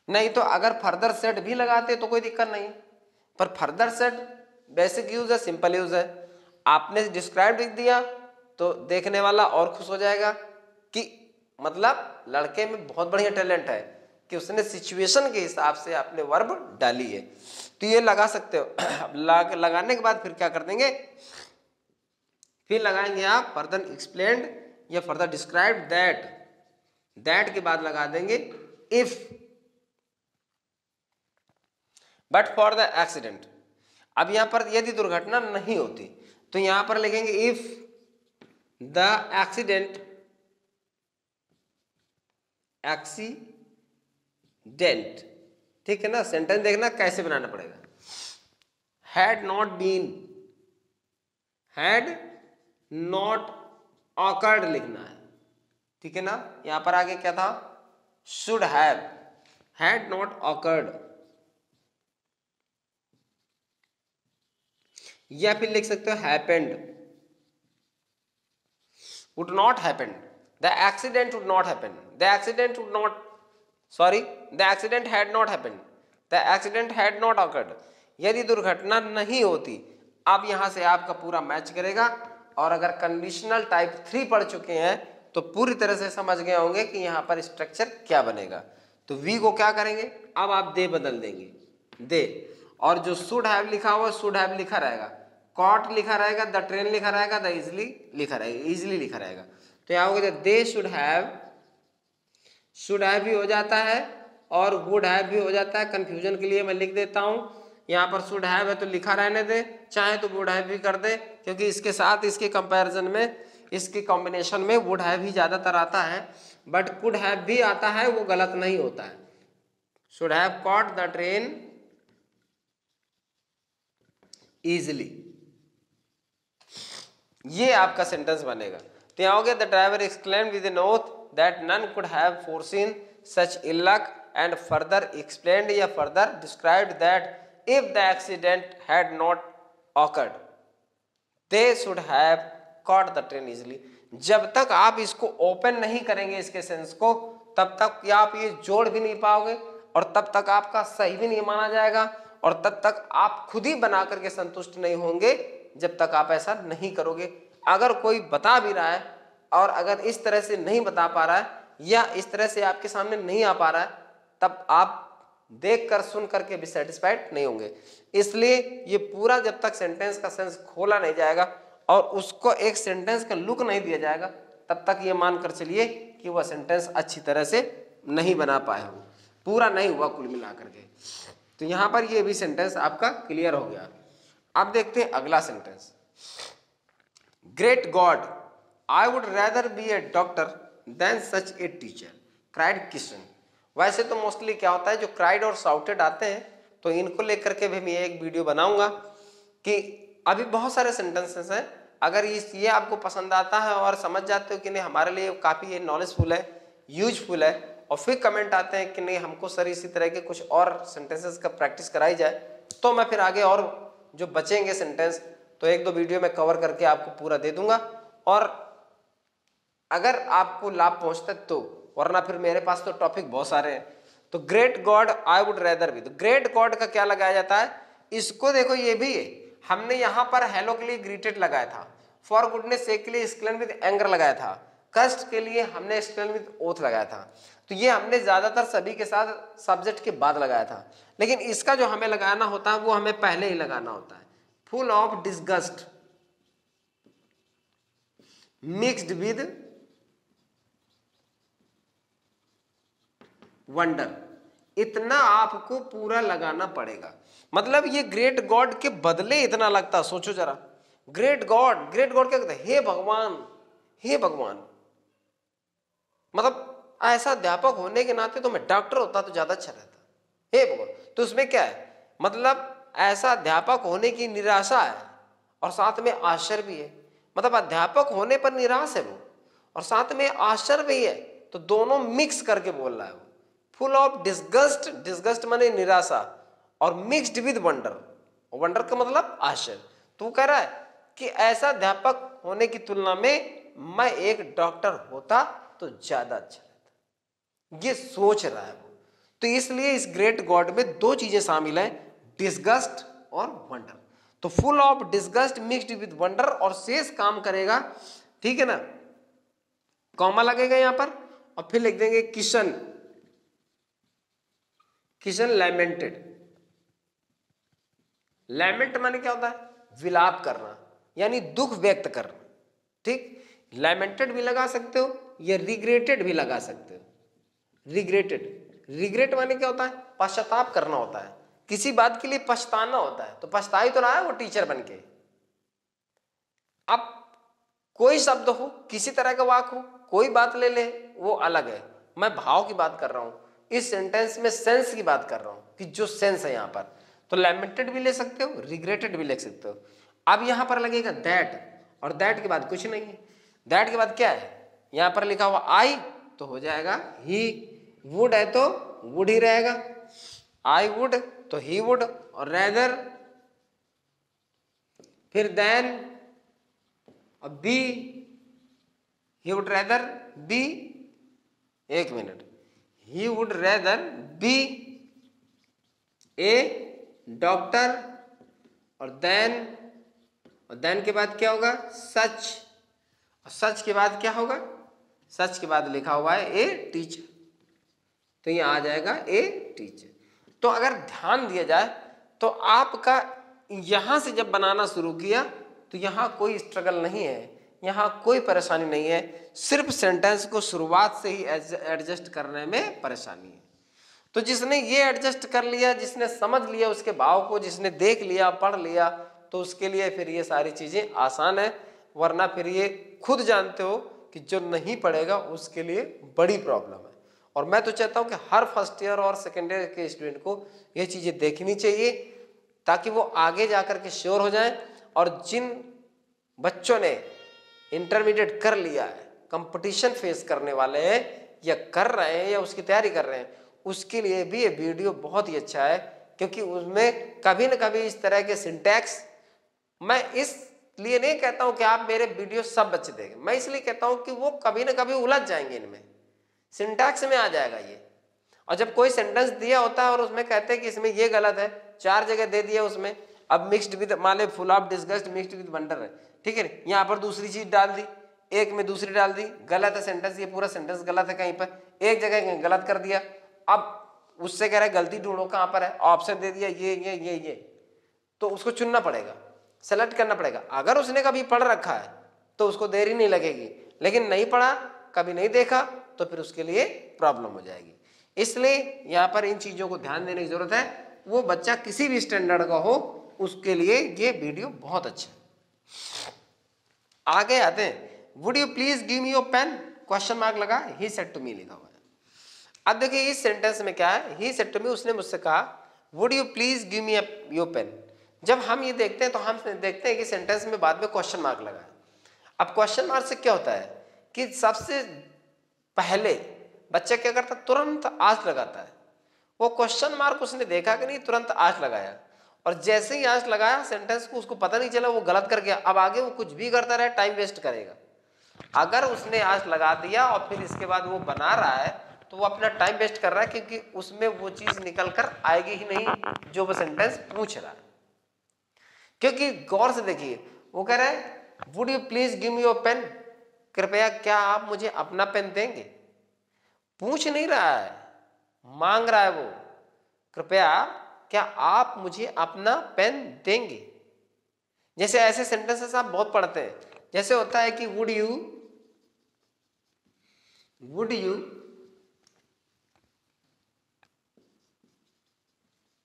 [SPEAKER 1] नहीं तो अगर फर्दर सेट भी लगाते तो कोई दिक्कत नहीं है। पर फर्दर सेट बेसिक यूज है, सिंपल यूज है। आपने डिस्क्राइब लिख दिया तो देखने वाला और खुश हो जाएगा कि मतलब लड़के में बहुत बढ़िया टैलेंट है कि उसने सिचुएशन के हिसाब से आपने वर्ब डाली है। तो ये लगा सकते हो। लगाने के बाद फिर क्या कर देंगे, फिर लगाएंगे आप फर्दर एक्सप्लेन्ड या फर्दर डिस्क्राइब दैट, दैट के बाद लगा देंगे if but for the accident. अब यहां पर यदि दुर्घटना नहीं होती तो यहां पर लिखेंगे इफ द एक्सीडेंट ठीक है ना। सेंटेंस देखना कैसे बनाना पड़ेगा, हैड नॉट ऑकर्ड लिखना है, ठीक है ना। यहां पर आगे क्या था, should have, had not awkward, या फिर लिख सकते हो happened, would not happen, the accident would not happen, the accident would not, sorry the accident had not happen, the accident had not awkward. यदि दुर्घटना नहीं होती, अब यहां से आपका पूरा मैच करेगा। और अगर कंडीशनल टाइप 3 पढ़ चुके हैं तो पूरी तरह से समझ गए होंगे कि यहां पर स्ट्रक्चर क्या बनेगा। तो वी को क्या करेंगे, अब आप दे बदल देंगे, दे, और जो शुड हैव लिखा हुआ शुड हैव लिखा रहेगा, कॉट लिखा रहेगा, द ट्रेन लिखा रहेगा, द इजली लिखा रहेगा, इजली लिखा रहेगा। तो यहाँ होगा दे शुड हैव भी हो जाता है और वुड हैव भी हो जाता है। कंफ्यूजन के लिए मैं लिख देता हूं, यहाँ पर शुड हैव है तो लिखा रहने दे, चाहे तो वुड हैव भी कर दे, क्योंकि इसके साथ इसके कंपैरिजन में, इसके कॉम्बिनेशन में वुड हैव ही ज्यादातर आता है। बट कुड हैव भी आता है, वो गलत नहीं होता है। Should have caught the train easily, ये आपका सेंटेंस बनेगा। तो यहाँ हो गया the driver exclaimed with an oath that none could have foreseen such ill luck and further explained या further described that if the accident had not occurred. They should have caught the train easily. जब तक आप इसको ओपन नहीं करेंगे इसके सेंस को, तब तक आप ये जोड़ भी नहीं पाओगे और तब तक आपका सही भी नहीं माना जाएगा और तब तक आप खुद ही बना करके संतुष्ट नहीं होंगे जब तक आप ऐसा नहीं करोगे। अगर कोई बता भी रहा है और अगर इस तरह से नहीं बता पा रहा है या इस तरह से आपके सामने नहीं आ पा रहा है, तब आप देख कर सुन करके भी सेटिस्फाइड नहीं होंगे। इसलिए ये पूरा जब तक सेंटेंस का सेंस खोला नहीं जाएगा और उसको एक सेंटेंस का लुक नहीं दिया जाएगा, तब तक ये मान कर चलिए कि वह सेंटेंस अच्छी तरह से नहीं बना पाए हो, पूरा नहीं हुआ कुल मिला करके। तो यहां पर ये भी सेंटेंस आपका क्लियर हो गया। अब देखते हैं अगला sentence. Great God, I would rather be a doctor than such a teacher, cried Kishan. वैसे तो मोस्टली क्या होता है, जो क्राइड और शाउटेड आते हैं तो इनको लेकर के भी मैं एक वीडियो बनाऊंगा कि अभी बहुत सारे सेंटेंसेस हैं। अगर ये आपको पसंद आता है और समझ जाते हो कि नहीं हमारे लिए काफ़ी ये नॉलेजफुल है, यूजफुल है, और फिर कमेंट आते हैं कि नहीं हमको सर इसी तरह के कुछ और सेंटेंसेस का प्रैक्टिस कराई जाए, तो मैं फिर आगे और जो बचेंगे सेंटेंस तो एक दो वीडियो में कवर करके आपको पूरा दे दूंगा। और अगर आपको लाभ पहुंचता है तो, वरना फिर मेरे पास तो टॉपिक बहुत सारे हैं। तो great God I would rather B, तो ग्रेट गॉड का क्या लगाया जाता है, इसको देखो ये भी है, हमने यहां पर हेलो के लिए ग्रीटेड लगाया था, फॉर गुडनेस सेक के लिए एक्सक्लेम विद एंगर लगाया था, कष्ट के लिए हमने एक्सक्लेम विद ओथ लगाया था। तो ये हमने ज्यादातर सभी के साथ सब्जेक्ट के बाद लगाया था, लेकिन इसका जो हमें लगाना होता है वो हमें पहले ही लगाना होता है। Full of disgust mixed with wonder, इतना आपको पूरा लगाना पड़ेगा। मतलब ये ग्रेट गॉड के बदले इतना लगता, सोचो जरा। ग्रेट गॉड, ग्रेट गॉड क्या कहते हैं, हे भगवान, हे भगवान। मतलब ऐसा अध्यापक होने के नाते तो मैं डॉक्टर होता तो ज्यादा अच्छा रहता, हे भगवान। तो उसमें क्या है, मतलब ऐसा अध्यापक होने की निराशा है और साथ में आश्चर्य भी है। मतलब अध्यापक होने पर निराश है वो और साथ में आश्चर्य भी है, तो दोनों मिक्स करके बोल रहा है वो। फुल ऑफ डिसगस्ट, डिसगस्ट माने निराशा, और मिक्स्ड विद वंडर, वंडर का मतलब आश्चर्य। तो कह रहा है कि ऐसा अध्यापक होने की तुलना में मैं एक डॉक्टर होता तो ज्यादा अच्छा रहता, ये सोच रहा है वो। तो इसलिए इस ग्रेट गॉड में दो चीजें शामिल हैं, डिसगस्ट और वंडर। तो full of disgust mixed with wonder, और शेष काम करेगा, ठीक है ना, कॉमा लगेगा यहां पर और फिर लिख देंगे किशन, किशन लैमेंटेड। लैमेंट माने क्या होता है, विलाप करना, यानी दुख व्यक्त करना, ठीक। लैमेंटेड भी लगा सकते हो या रिग्रेटेड भी लगा सकते हो। रिग्रेटेड, रिग्रेट माने क्या होता है, पश्चाताप करना होता है, किसी बात के लिए पछताना होता है। तो पछता ही तो रहा है वो टीचर बन के। अब कोई शब्द हो, किसी तरह का वाक हो, कोई बात ले ले, वो अलग है। मैं भाव की बात कर रहा हूं, इस सेंटेंस में सेंस की बात कर रहा हूं कि जो सेंस है यहां पर। तो लैमेंटेड भी ले सकते हो, रिग्रेटेड भी ले सकते हो। अब यहां पर लगेगा दैट, और दैट के बाद कुछ नहीं है। दैट के बाद क्या है, यहां पर लिखा हुआ आई, तो हो जाएगा ही। वुड है तो वुड ही रहेगा, आई वुड तो ही वुड, और रेदर, फिर देन, और be, he would rather be, एक minute, he would rather be a doctor, और देन के बाद क्या होगा, सच, और सच के बाद क्या होगा, सच के बाद लिखा हुआ है ए टीचर, तो ये आ जाएगा ए टीचर। तो अगर ध्यान दिया जाए तो आपका यहां से जब बनाना शुरू किया तो यहां कोई स्ट्रगल नहीं है, यहां कोई परेशानी नहीं है, सिर्फ सेंटेंस को शुरुआत से ही एडजस्ट करने में परेशानी है। तो जिसने ये एडजस्ट कर लिया, जिसने समझ लिया उसके भाव को, जिसने देख लिया, पढ़ लिया, तो उसके लिए फिर ये सारी चीजें आसान है। वरना फिर ये खुद जानते हो कि जो नहीं पढ़ेगा उसके लिए बड़ी प्रॉब्लम है। और मैं तो चाहता हूं कि हर फर्स्ट ईयर और सेकेंड ईयर के स्टूडेंट को ये चीजें देखनी चाहिए, ताकि वो आगे जाकर के श्योर हो जाएं। और जिन बच्चों ने इंटरमीडिएट कर लिया है, कंपटीशन फेस करने वाले हैं या कर रहे हैं या उसकी तैयारी कर रहे हैं, उसके लिए भी ये वीडियो बहुत ही अच्छा है, क्योंकि उसमें कभी न कभी इस तरह के सिंटैक्स मैं इस लिए नहीं कहता हूं कि आप मेरे वीडियो सब बच्चे देखें, मैं इसलिए कहता हूं कि वो कभी ना कभी उलझ जाएंगे, इनमें सिंटैक्स में आ जाएगा ये। और जब कोई सेंटेंस दिया होता है और उसमें कहते हैं कि इसमें ये गलत है, 4 जगह दे दिया उसमें, अब मिक्स्ड विद मान लो full of disgust mixed with wonder है, ठीक है, यहाँ पर दूसरी चीज डाल दी, एक में दूसरी डाल दी, गलत है सेंटेंस, ये पूरा सेंटेंस गलत है, कहीं पर एक जगह गलत कर दिया। अब उससे कह रहा है गलती ढूंढो कहां पर है, ऑप्शन दे दिया ये, तो उसको चुनना पड़ेगा, सेलेक्ट करना पड़ेगा। अगर उसने कभी पढ़ रखा है तो उसको देरी नहीं लगेगी, लेकिन नहीं पढ़ा, कभी नहीं देखा, तो फिर उसके लिए प्रॉब्लम हो जाएगी। इसलिए यहाँ पर इन चीजों को ध्यान देने की जरूरत है। वो बच्चा किसी भी स्टैंडर्ड का हो, उसके लिए ये वीडियो बहुत अच्छा है। आगे आते हैं, would you please give me your pen, question mark लगा, ही सेड टू मी लिखा हुआ है। अब देखिए इस सेंटेंस में क्या है, ही सेड टू मी, उसने मुझसे कहा would you please give me your pen. जब हम ये देखते हैं तो हम देखते हैं कि सेंटेंस में बाद में क्वेश्चन मार्क लगा है। अब क्वेश्चन मार्क से क्या होता है कि सबसे पहले बच्चा क्या करता है, तुरंत आंच लगाता है। वो क्वेश्चन मार्क उसने देखा कि नहीं, तुरंत आंच लगाया, और जैसे ही आंच लगाया सेंटेंस को, उसको पता नहीं चला, वो गलत कर गया। अब आगे वो कुछ भी करता रहे, टाइम वेस्ट करेगा। अगर उसने आंच लगा दिया और फिर इसके बाद वो बना रहा है, तो वो अपना टाइम वेस्ट कर रहा है, क्योंकि उसमें वो चीज निकल कर आएगी ही नहीं जो वो सेंटेंस पूछ रहा है। क्योंकि गौर से देखिए, वो कह रहा है would you please give me your pen, कृपया क्या आप मुझे अपना पेन देंगे। पूछ नहीं रहा है, मांग रहा है वो, कृपया क्या आप मुझे अपना पेन देंगे। जैसे ऐसे सेंटेंसेस आप बहुत पढ़ते हैं, जैसे होता है कि would you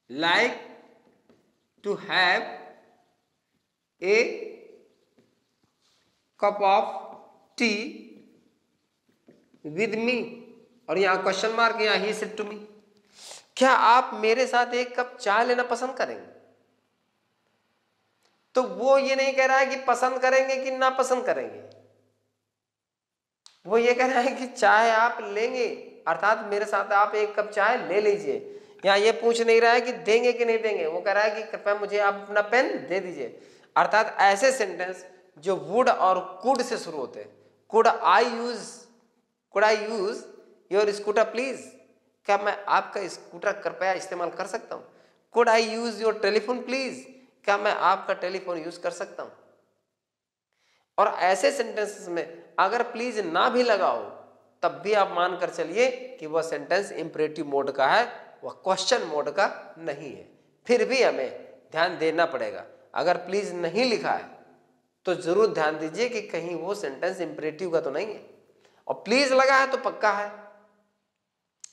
[SPEAKER 1] like to have a cup of tea with me, और यहां क्वेश्चन मार्क, यहां ही सेड टू मी, क्या आप मेरे साथ एक कप चाय लेना पसंद करेंगे। तो वो ये नहीं कह रहा है कि पसंद करेंगे कि ना पसंद करेंगे, वो ये कह रहा है कि चाय आप लेंगे, अर्थात मेरे साथ आप एक कप चाय ले लीजिए। यहाँ ये पूछ नहीं रहा है कि देंगे कि नहीं देंगे, वो कह रहा है कि कृपया मुझे आप अपना पेन दे दीजिए। अर्थात ऐसे सेंटेंस जो वुड और कुड से शुरू होते हैं, could I use your scooter please, क्या मैं आपका स्कूटर कृपया इस्तेमाल कर सकता हूं। Could I use your telephone please, क्या मैं आपका टेलीफोन यूज कर सकता हूं। और ऐसे सेंटेंसेस में अगर प्लीज ना भी लगाओ, तब भी आप मानकर चलिए कि वह सेंटेंस इंपरेटिव मोड का है, वह क्वेश्चन मोड का नहीं है। फिर भी हमें ध्यान देना पड़ेगा, अगर प्लीज नहीं लिखा है तो जरूर ध्यान दीजिए कि कहीं वो सेंटेंस इंपरेटिव का तो नहीं है, और प्लीज लगा है तो पक्का है।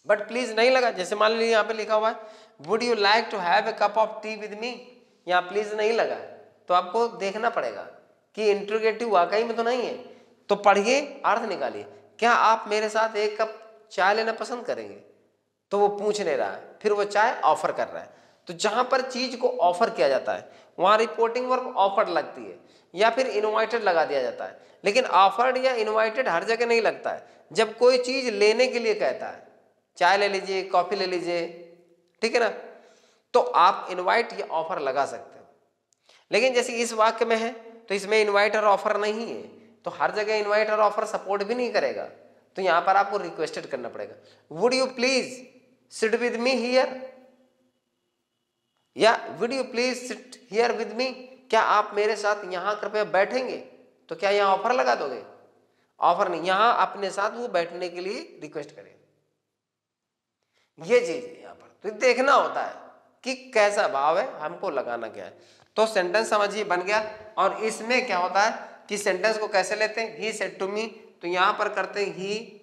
[SPEAKER 1] बट प्लीज नहीं लगा, जैसे मान लीजिए यहाँ पे लिखा हुआ है would you like to have a cup of tea with me, यहाँ प्लीज नहीं लगा है, तो आपको देखना पड़ेगा कि इंट्रोगेटिव वाकई में तो नहीं है। तो पढ़िए, अर्थ निकालिए, क्या आप मेरे साथ एक कप चाय लेना पसंद करेंगे। तो वो पूछ नहीं रहा है, फिर वो चाय ऑफर कर रहा है। तो जहां पर चीज को ऑफर किया जाता है वहां रिपोर्टिंग वर्ब ऑफर लगती है, या फिर इनवाइटेड लगा दिया जाता है। लेकिन ऑफर्ड या इनवाइटेड हर जगह नहीं लगता है। जब कोई चीज लेने के लिए कहता है, चाय ले लीजिए, कॉफी ले लीजिए, ठीक है ना, तो आप इनवाइट या ऑफर लगा सकते हो। लेकिन जैसे इस वाक्य में है तो इसमें इनवाइट और ऑफर नहीं है, तो हर जगह इनवाइट और ऑफर सपोर्ट भी नहीं करेगा, तो यहां पर आपको रिक्वेस्टेड करना पड़ेगा। Would you please sit with me here, या would you please sit here with me, क्या आप मेरे साथ यहां कृपया बैठेंगे। तो क्या यहां ऑफर लगा दोगे, ऑफर नहीं, यहां अपने साथ वो बैठने के लिए रिक्वेस्ट करें। ये चीज है यहां पर, तो देखना होता है कि कैसा भाव है, हमको लगाना क्या है। तो सेंटेंस समझिए बन गया। और इसमें क्या होता है कि सेंटेंस को कैसे लेते हैं, ही सेड टू मी, तो यहां पर करते हैं ही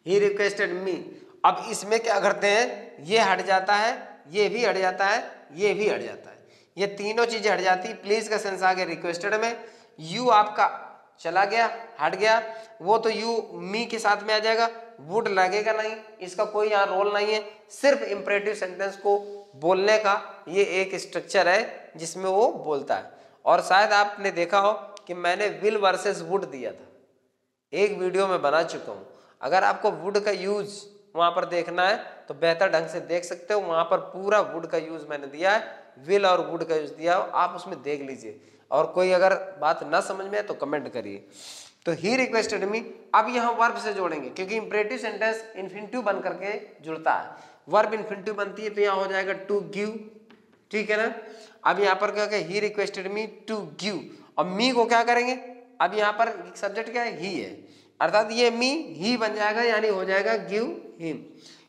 [SPEAKER 1] रिक्वेस्टेड मी। अब इसमें क्या करते हैं, ये हट जाता है, ये भी हट जाता है, ये भी हट जाता है, ये तीनों चीजें हट जाती है। प्लीज का सेंस आ गया रिक्वेस्टेड में, यू आपका चला गया, हट गया, वो तो यू मी के साथ में आ जाएगा, वुड लगेगा नहीं, इसका कोई यहाँ रोल नहीं है। सिर्फ इंपरेटिव सेंटेंस को बोलने का ये एक स्ट्रक्चर है जिसमें वो बोलता है। और शायद आपने देखा हो कि मैंने विल वर्सेस वुड दिया था, एक वीडियो में बना चुका हूं। अगर आपको वुड का यूज वहां पर देखना है तो बेहतर ढंग से देख सकते हो, वहां पर पूरा वुड का यूज मैंने दिया है, विल और वुड का यूज दिया, आप उसमें देख लीजिए, और कोई अगर बात ना समझ में आए तो कमेंट करिए। तो ही रिक्वेस्टेड मी, अब यहाँ वर्ब से जोड़ेंगे क्योंकि इंपरेटिव सेंटेंस इन्फिनिटिव बन करके जुड़ता है, वर्ब इन्फिनिटिव बनती है, तो यहाँ हो जाएगा टू गिव, ठीक है ना। अब यहाँ पर क्या है, he requested me to give, और मी को क्या करेंगे, अब यहाँ पर सब्जेक्ट क्या है, ही है, अर्थात ये मी ही बन जाएगा, यानी हो जाएगा give him.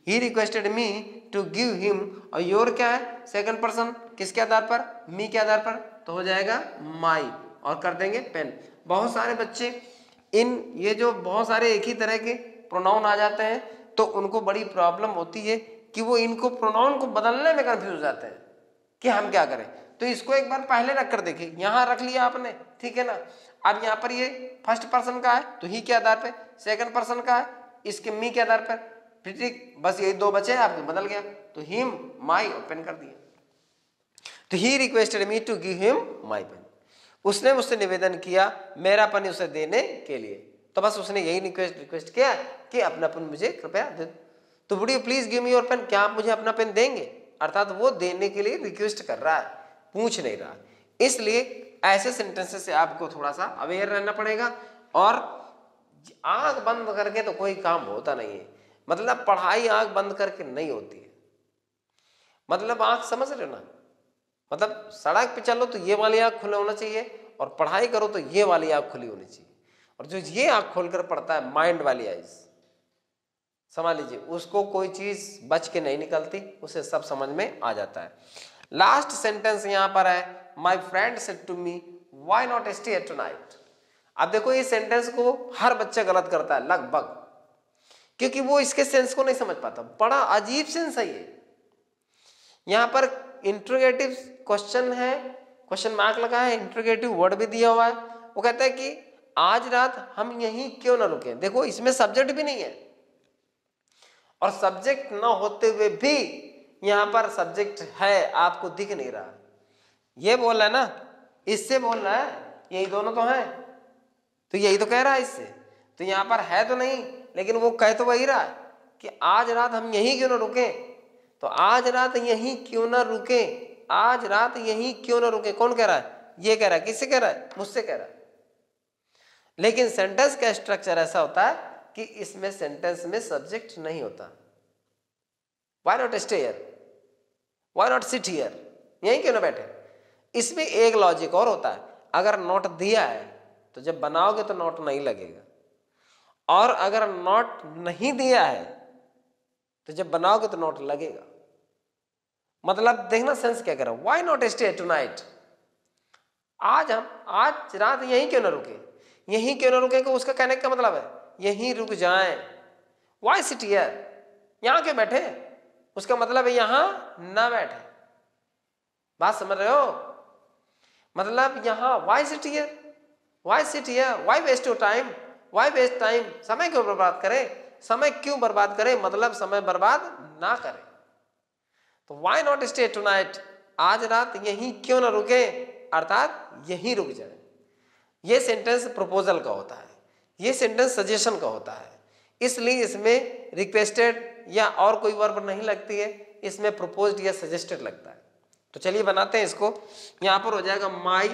[SPEAKER 1] He requested me to give him, और योर क्या है, सेकंड पर्सन, किसके आधार पर, मी के आधार पर, तो हो जाएगा माई, और कर देंगे पेन। बहुत सारे बच्चे ये जो बहुत सारे एक ही तरह के प्रोनाउन आ जाते हैं तो उनको बड़ी प्रॉब्लम होती है कि वो इनको प्रोनाउन को बदलने में कंफ्यूज हो जाते हैं कि हम क्या करें। तो इसको एक बार पहले रख कर देखिए, यहां रख लिया आपने, ठीक है ना। अब यहाँ पर ये फर्स्ट पर्सन का है तो ही के आधार पे, सेकंड पर्सन का है इसके मी के आधार पर, ठीक, बस यही दो बचे आपके, बदल गया, तो हिम माई ओपन कर दिया। तो he requested me to give him my pen, उसने मुझसे निवेदन किया मेरा पेन उसे देने के लिए, तो बस उसने यही रिक्वेस्ट किया कि अपना पेन मुझे कृपया दे। तो would you please give me your pen, क्या आप मुझे अपना पेन देंगे, अर्थात वो देने के लिए रिक्वेस्ट कर रहा है, पूछ नहीं रहा। इसलिए ऐसे सेंटेंसेस से आपको थोड़ा सा अवेयर रहना पड़ेगा, और आंख बंद करके तो कोई काम होता नहीं है, मतलब पढ़ाई आंख बंद करके नहीं होती है, मतलब आंख समझ रहे हो ना, मतलब सड़क पे चलो तो ये वाली आंख खुला होना चाहिए, और पढ़ाई करो तो ये वाली आंख खुली होनी चाहिए, और जो ये आंख खोलकर पढ़ता है माइंड वाली आइज, समझ लीजिए उसको कोई चीज बच के नहीं निकलती, उसे सब समझ में आ जाता है। लास्ट सेंटेंस यहां पर है, my friend said to me why not stay tonight. अब देखो ये सेंटेंस को हर बच्चा गलत करता है लगभग, क्योंकि वो इसके सेंस को नहीं समझ पाता, बड़ा अजीब सेंस है ये। यहां पर इंट्रोगेटिव क्वेश्चन है, क्वेश्चन मार्क लगा है, इंट्रोगेटिव वर्ड भी दिया हुआ है, वो कहता है कि आज रात हम यहीं क्यों ना रुके। देखो इसमें सब्जेक्ट भी नहीं है, और सब्जेक्ट ना होते हुए भी यहां पर सब्जेक्ट है, आपको दिख नहीं रहा, ये बोल रहा है ना, इससे बोल रहा है, यही दोनों तो हैं, तो यही तो कह रहा है इससे, तो यहां पर है तो नहीं, लेकिन वो कह तो वही रहा है कि आज रात हम यहीं क्यों ना रुके। तो आज रात यहीं क्यों ना रुके, आज रात यहीं क्यों ना रुके, कौन कह रहा है, ये कह रहा है, किससे कह रहा है, मुझसे कह रहा है। लेकिन सेंटेंस का स्ट्रक्चर ऐसा होता है कि इसमें सेंटेंस में सब्जेक्ट नहीं होता। Why not stay here, why not sit here, यहीं क्यों ना बैठे। इसमें एक लॉजिक और होता है, अगर नॉट दिया है तो जब बनाओगे तो नॉट नहीं लगेगा, और अगर नॉट नहीं दिया है तो जब बनाओगे तो नॉट लगेगा। मतलब देखना सेंस क्या कर रहा है, व्हाई नॉट स्टे टुनाइट, आज रात यहीं क्यों ना रुके, यहीं क्यों ना रुके को उसका कहने का मतलब है यहीं रुक जाएं। व्हाई सिट हियर, यहां क्यों बैठे, उसका मतलब है यहां ना बैठे। बात समझ रहे हो, मतलब यहां why sit here, why sit here, why waste your time, why waste time, समय क्यों बर्बाद करें, समय क्यों बर्बाद करें, मतलब समय बर्बाद ना करें। तो व्हाई नॉट स्टे टुनाइट, आज रात यहीं क्यों ना रुके, अर्थात यहीं रुक जाए। ये सेंटेंस प्रपोजल का होता है, ये सेंटेंस सजेशन का होता है, इसलिए इसमें रिक्वेस्टेड या और कोई वर्ब नहीं लगती है, इसमें प्रपोज्ड या सजेस्टेड लगता है। तो चलिए बनाते हैं इसको। यहां पर हो जाएगा माई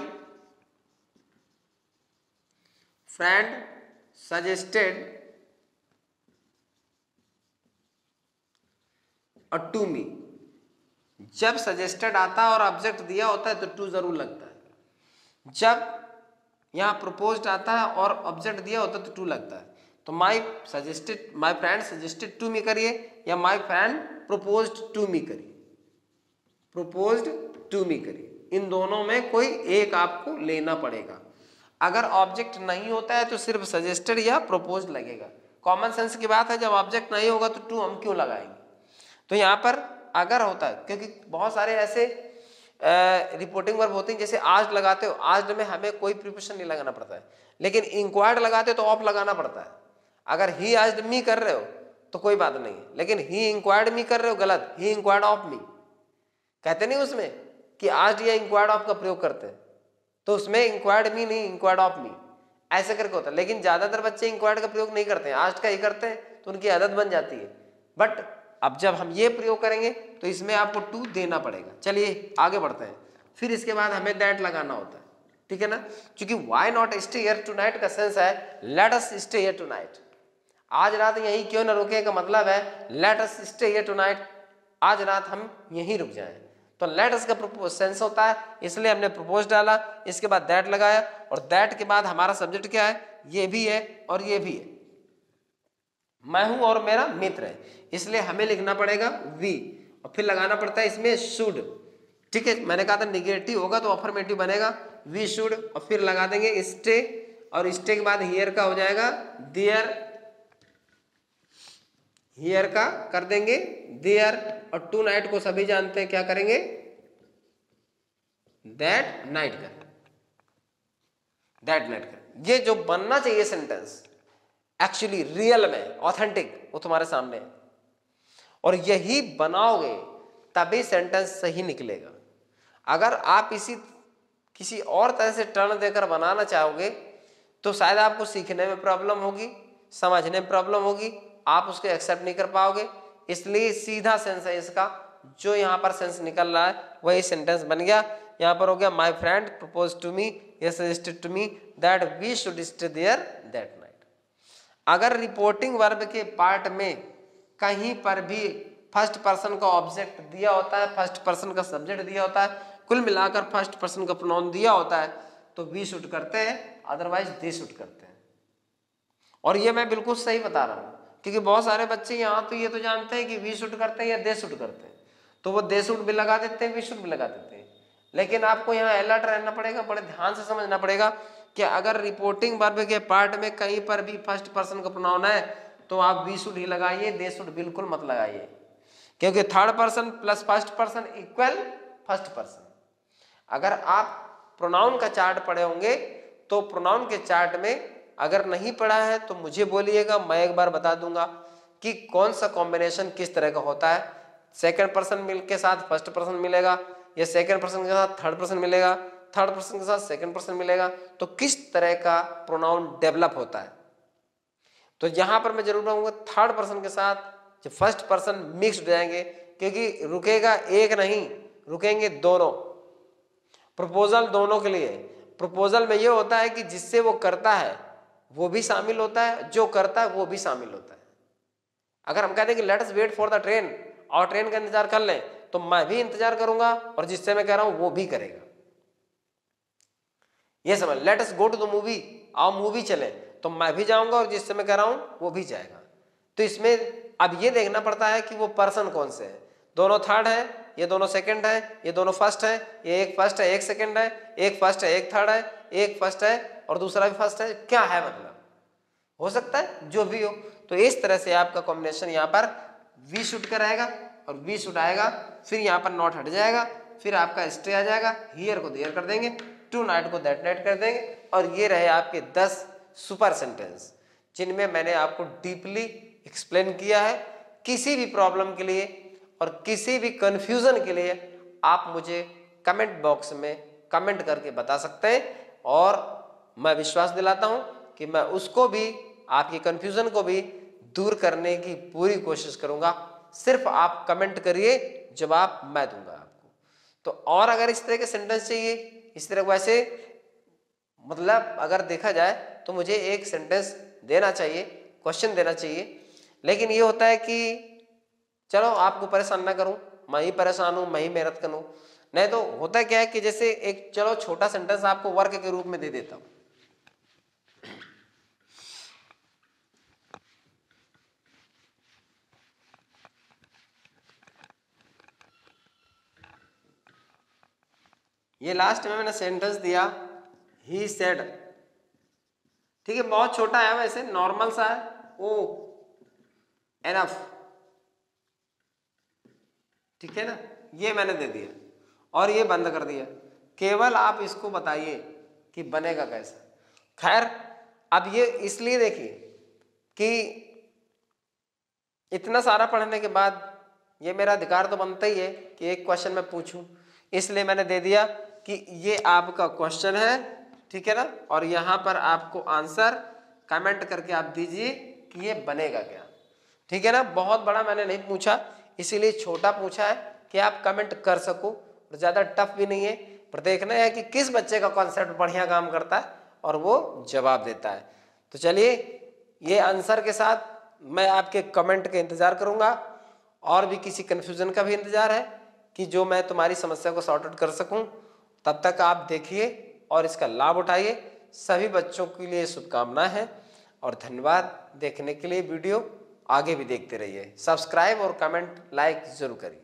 [SPEAKER 1] फ्रेंड सजेस्टेड और टू मी। जब सजेस्टेड आता है और ऑब्जेक्ट दिया होता है तो टू जरूर लगता है, जब यहां प्रपोज्ड आता है और ऑब्जेक्ट दिया होता है तो टू लगता है। तो my friend suggested to me करिए, या my friend proposed to me करिए, प्रपोज्ड टू मी करिए, इन दोनों में कोई एक आपको लेना पड़ेगा। अगर ऑब्जेक्ट नहीं होता है तो सिर्फ सजेस्टेड या प्रपोज्ड लगेगा। कॉमन सेंस की बात है, जब ऑब्जेक्ट नहीं होगा तो टू हम क्यों लगाएंगे। तो यहां पर अगर होता है, क्योंकि बहुत सारे ऐसे रिपोर्टिंग वर्ब होती है, जैसे आज लगाते हो, आज में हमें कोई प्रीपोजिशन नहीं लगाना पड़ता है, लेकिन इंक्वायर्ड लगाते हो तो ऑफ लगाना पड़ता है। अगर ही आज मी कर रहे हो तो कोई बात नहीं, लेकिन ही इंक्वायर्ड मी कर रहे हो गलत, ही इंक्वायर्ड ऑफ मी कहते नहीं उसमें कि आज या इंक्वायर्ड ऑफ का प्रयोग करते हैं, तो उसमें इंक्वायर्ड मी नहीं, इंक्वायर्ड ऑफ मी ऐसे करके होता है। लेकिन ज्यादातर बच्चे इंक्वायर्ड का प्रयोग नहीं करते हैं, आज का ही करते हैं, तो उनकी आदत बन जाती है। बट अब जब हम ये प्रयोग करेंगे तो इसमें आपको टू देना पड़ेगा। चलिए आगे बढ़ते हैं। फिर इसके बाद हमें दैट लगाना होता है, ठीक है ना, क्योंकि why not stay here tonight का सेंस है let us stay here tonight, आज रात यहीं क्यों ना रुके का मतलब है let us stay here tonight, आज रात हम यहीं रुक जाएं। तो लेट अस का सेंस होता है, इसलिए हमने प्रपोज डाला, इसके बाद दैट लगाया, और दैट के बाद हमारा सब्जेक्ट क्या है, ये भी है और ये भी है, मैं हूं और मेरा मित्र है, इसलिए हमें लिखना पड़ेगा वी, और फिर लगाना पड़ता है इसमें शुड, ठीक है। मैंने कहा था निगेटिव होगा तो अफर्मेटिव बनेगा, वी शुड, और फिर लगा देंगे स्टे, और स्टे के बाद हियर का हो जाएगा देयर, हियर का कर देंगे देयर, और टू नाइट को सभी जानते हैं क्या करेंगे, दैट नाइट कर, दैट नाइट कर। ये जो बनना चाहिए सेंटेंस एक्चुअली रियल में ऑथेंटिक, वो तुम्हारे सामने है, और यही बनाओगे तभी सेंटेंस सही निकलेगा। अगर आप इसी किसी और तरह से टर्न देकर बनाना चाहोगे तो शायद आपको सीखने में प्रॉब्लम होगी, समझने में प्रॉब्लम होगी, आप उसको एक्सेप्ट नहीं कर पाओगे। इसलिए सीधा सेंस है इसका, जो यहाँ पर सेंस निकल रहा है वही सेंटेंस बन गया। यहाँ पर हो गया my friend propose to me, he suggested to me that we should stay there that night। अगर रिपोर्टिंग वर्ब के पार्ट में कहीं पर भी फर्स्ट पर्सन का ऑब्जेक्ट दिया होता है, फर्स्ट पर्सन का सब्जेक्ट दिया होता है, कुल मिलाकर फर्स्ट पर्सन का प्रोनाउन दिया होता है, तो वी शुड करते हैं, अदरवाइज दे शुड करते हैं। और ये मैं बिल्कुल सही बता रहा हूँ, क्योंकि बहुत सारे बच्चे यहाँ तो ये तो जानते हैं कि वी शुड करते हैं या दे शुड करते हैं, तो वो दे शुड भी लगा देते हैं, वी शुड भी लगा देते हैं। लेकिन आपको यहाँ अलर्ट रहना पड़ेगा, बड़े ध्यान से समझना पड़ेगा कि अगर रिपोर्टिंग वर्ब के पार्ट में कहीं पर भी फर्स्ट पर्सन का प्रोनाउन है तो आप वी शुड ही लगाइए, दे शुड बिल्कुल मत लगाइए, क्योंकि third person plus first person equal first person. अगर आप प्रोनाउन का चार्ट पढ़े होंगे तो प्रोनाउन के चार्ट में अगर नहीं पढ़ा है तो मुझे बोलिएगा, मैं एक बार बता दूंगा कि कौन सा कॉम्बिनेशन किस तरह का होता है। सेकंड पर्सन मिल के साथ फर्स्ट पर्सन मिलेगा, या सेकंड पर्सन के साथ थर्ड पर्सन मिलेगा, थर्ड पर्सन के साथ सेकंड पर्सन मिलेगा, तो किस तरह का प्रोनाउन डेवलप होता है। तो यहां पर मैं जरूर कहूंगा थर्ड पर्सन के साथ जो फर्स्ट पर्सन मिक्स हो जाएंगे, क्योंकि रुकेगा एक नहीं, रुकेंगे दोनों। प्रपोजल दोनों के लिए, प्रपोजल में यह होता है कि जिससे वो करता है वो भी शामिल होता है, जो करता है वो भी शामिल होता है। अगर हम कहते हैं कि let us wait for the train, और ट्रेन का इंतजार कर लें, तो मैं भी इंतजार करूंगा और जिससे मैं कह रहा हूं वो भी करेगा। ये समझ, let us go to the movie, आओ मूवी चले, तो मैं भी जाऊंगा और जिससे मैं कह रहा हूं वो भी जाएगा। तो इसमें अब ये देखना पड़ता है कि वो पर्सन कौन से है, दोनों थर्ड है, ये दोनों सेकंड है, ये दोनों फर्स्ट है, ये एक फर्स्ट है एक सेकंड है, एक फर्स्ट है एक थर्ड है, एक फर्स्ट है और दूसरा भी फर्स्ट है, क्या है मतलब, हो सकता है जो भी हो। तो इस तरह से आपका कॉम्बिनेशन यहाँ पर वी शुड का रहेगा, और वी शुड आएगा, फिर यहाँ पर नॉट हट जाएगा, फिर आपका स्टे आ जाएगा, हियर को देयर कर देंगे, टू नाइट को दैट नाइट कर देंगे, और ये रहे आपके 10 सुपर सेंटेंस जिनमें मैंने आपको डीपली एक्सप्लेन किया है। किसी भी प्रॉब्लम के लिए और किसी भी कंफ्यूजन के लिए आप मुझे कमेंट बॉक्स में कमेंट करके बता सकते हैं, और मैं विश्वास दिलाता हूं कि मैं उसको भी, आपकी कंफ्यूजन को भी दूर करने की पूरी कोशिश करूंगा। सिर्फ आप कमेंट करिए, जवाब मैं दूंगा आपको। तो और अगर इस तरह के सेंटेंस चाहिए, इस तरह वैसे मतलब अगर देखा जाए तो मुझे एक सेंटेंस देना चाहिए, क्वेश्चन देना चाहिए, लेकिन ये होता है कि चलो आपको परेशान ना करूं, मैं ही परेशान हूं, मैं ही मेहनत करूं, नहीं तो होता क्या है कि जैसे एक चलो छोटा सेंटेंस आपको वर्क के रूप में दे देता हूं। ये लास्ट में मैंने सेंटेंस दिया ही सेड, ठीक है, बहुत छोटा है वैसे, नॉर्मल सा है, ओ एनफ, ठीक है ना, ये मैंने दे दिया और ये बंद कर दिया। केवल आप इसको बताइए कि बनेगा कैसा। खैर अब ये इसलिए देखिए कि इतना सारा पढ़ने के बाद ये मेरा अधिकार तो बनता ही है कि एक क्वेश्चन मैं पूछूं, इसलिए मैंने दे दिया कि ये आपका क्वेश्चन है, ठीक है ना, और यहाँ पर आपको आंसर कमेंट करके आप दीजिए कि ये बनेगा क्या। ठीक है ना, बहुत बड़ा मैंने नहीं पूछा, इसीलिए छोटा पूछा है कि आप कमेंट कर सको, और ज्यादा टफ भी नहीं है, पर देखना है कि किस बच्चे का कॉन्सेप्ट बढ़िया काम करता है और वो जवाब देता है। तो चलिए, ये आंसर के साथ मैं आपके कमेंट का इंतजार करूंगा, और भी किसी कंफ्यूजन का भी इंतजार है कि जो मैं तुम्हारी समस्या को सॉर्ट आउट कर सकूं। तब तक आप देखिए और इसका लाभ उठाइए। सभी बच्चों के लिए शुभकामनाएं हैं और धन्यवाद देखने के लिए। वीडियो आगे भी देखते रहिए, सब्सक्राइब और कमेंट लाइक जरूर करिए।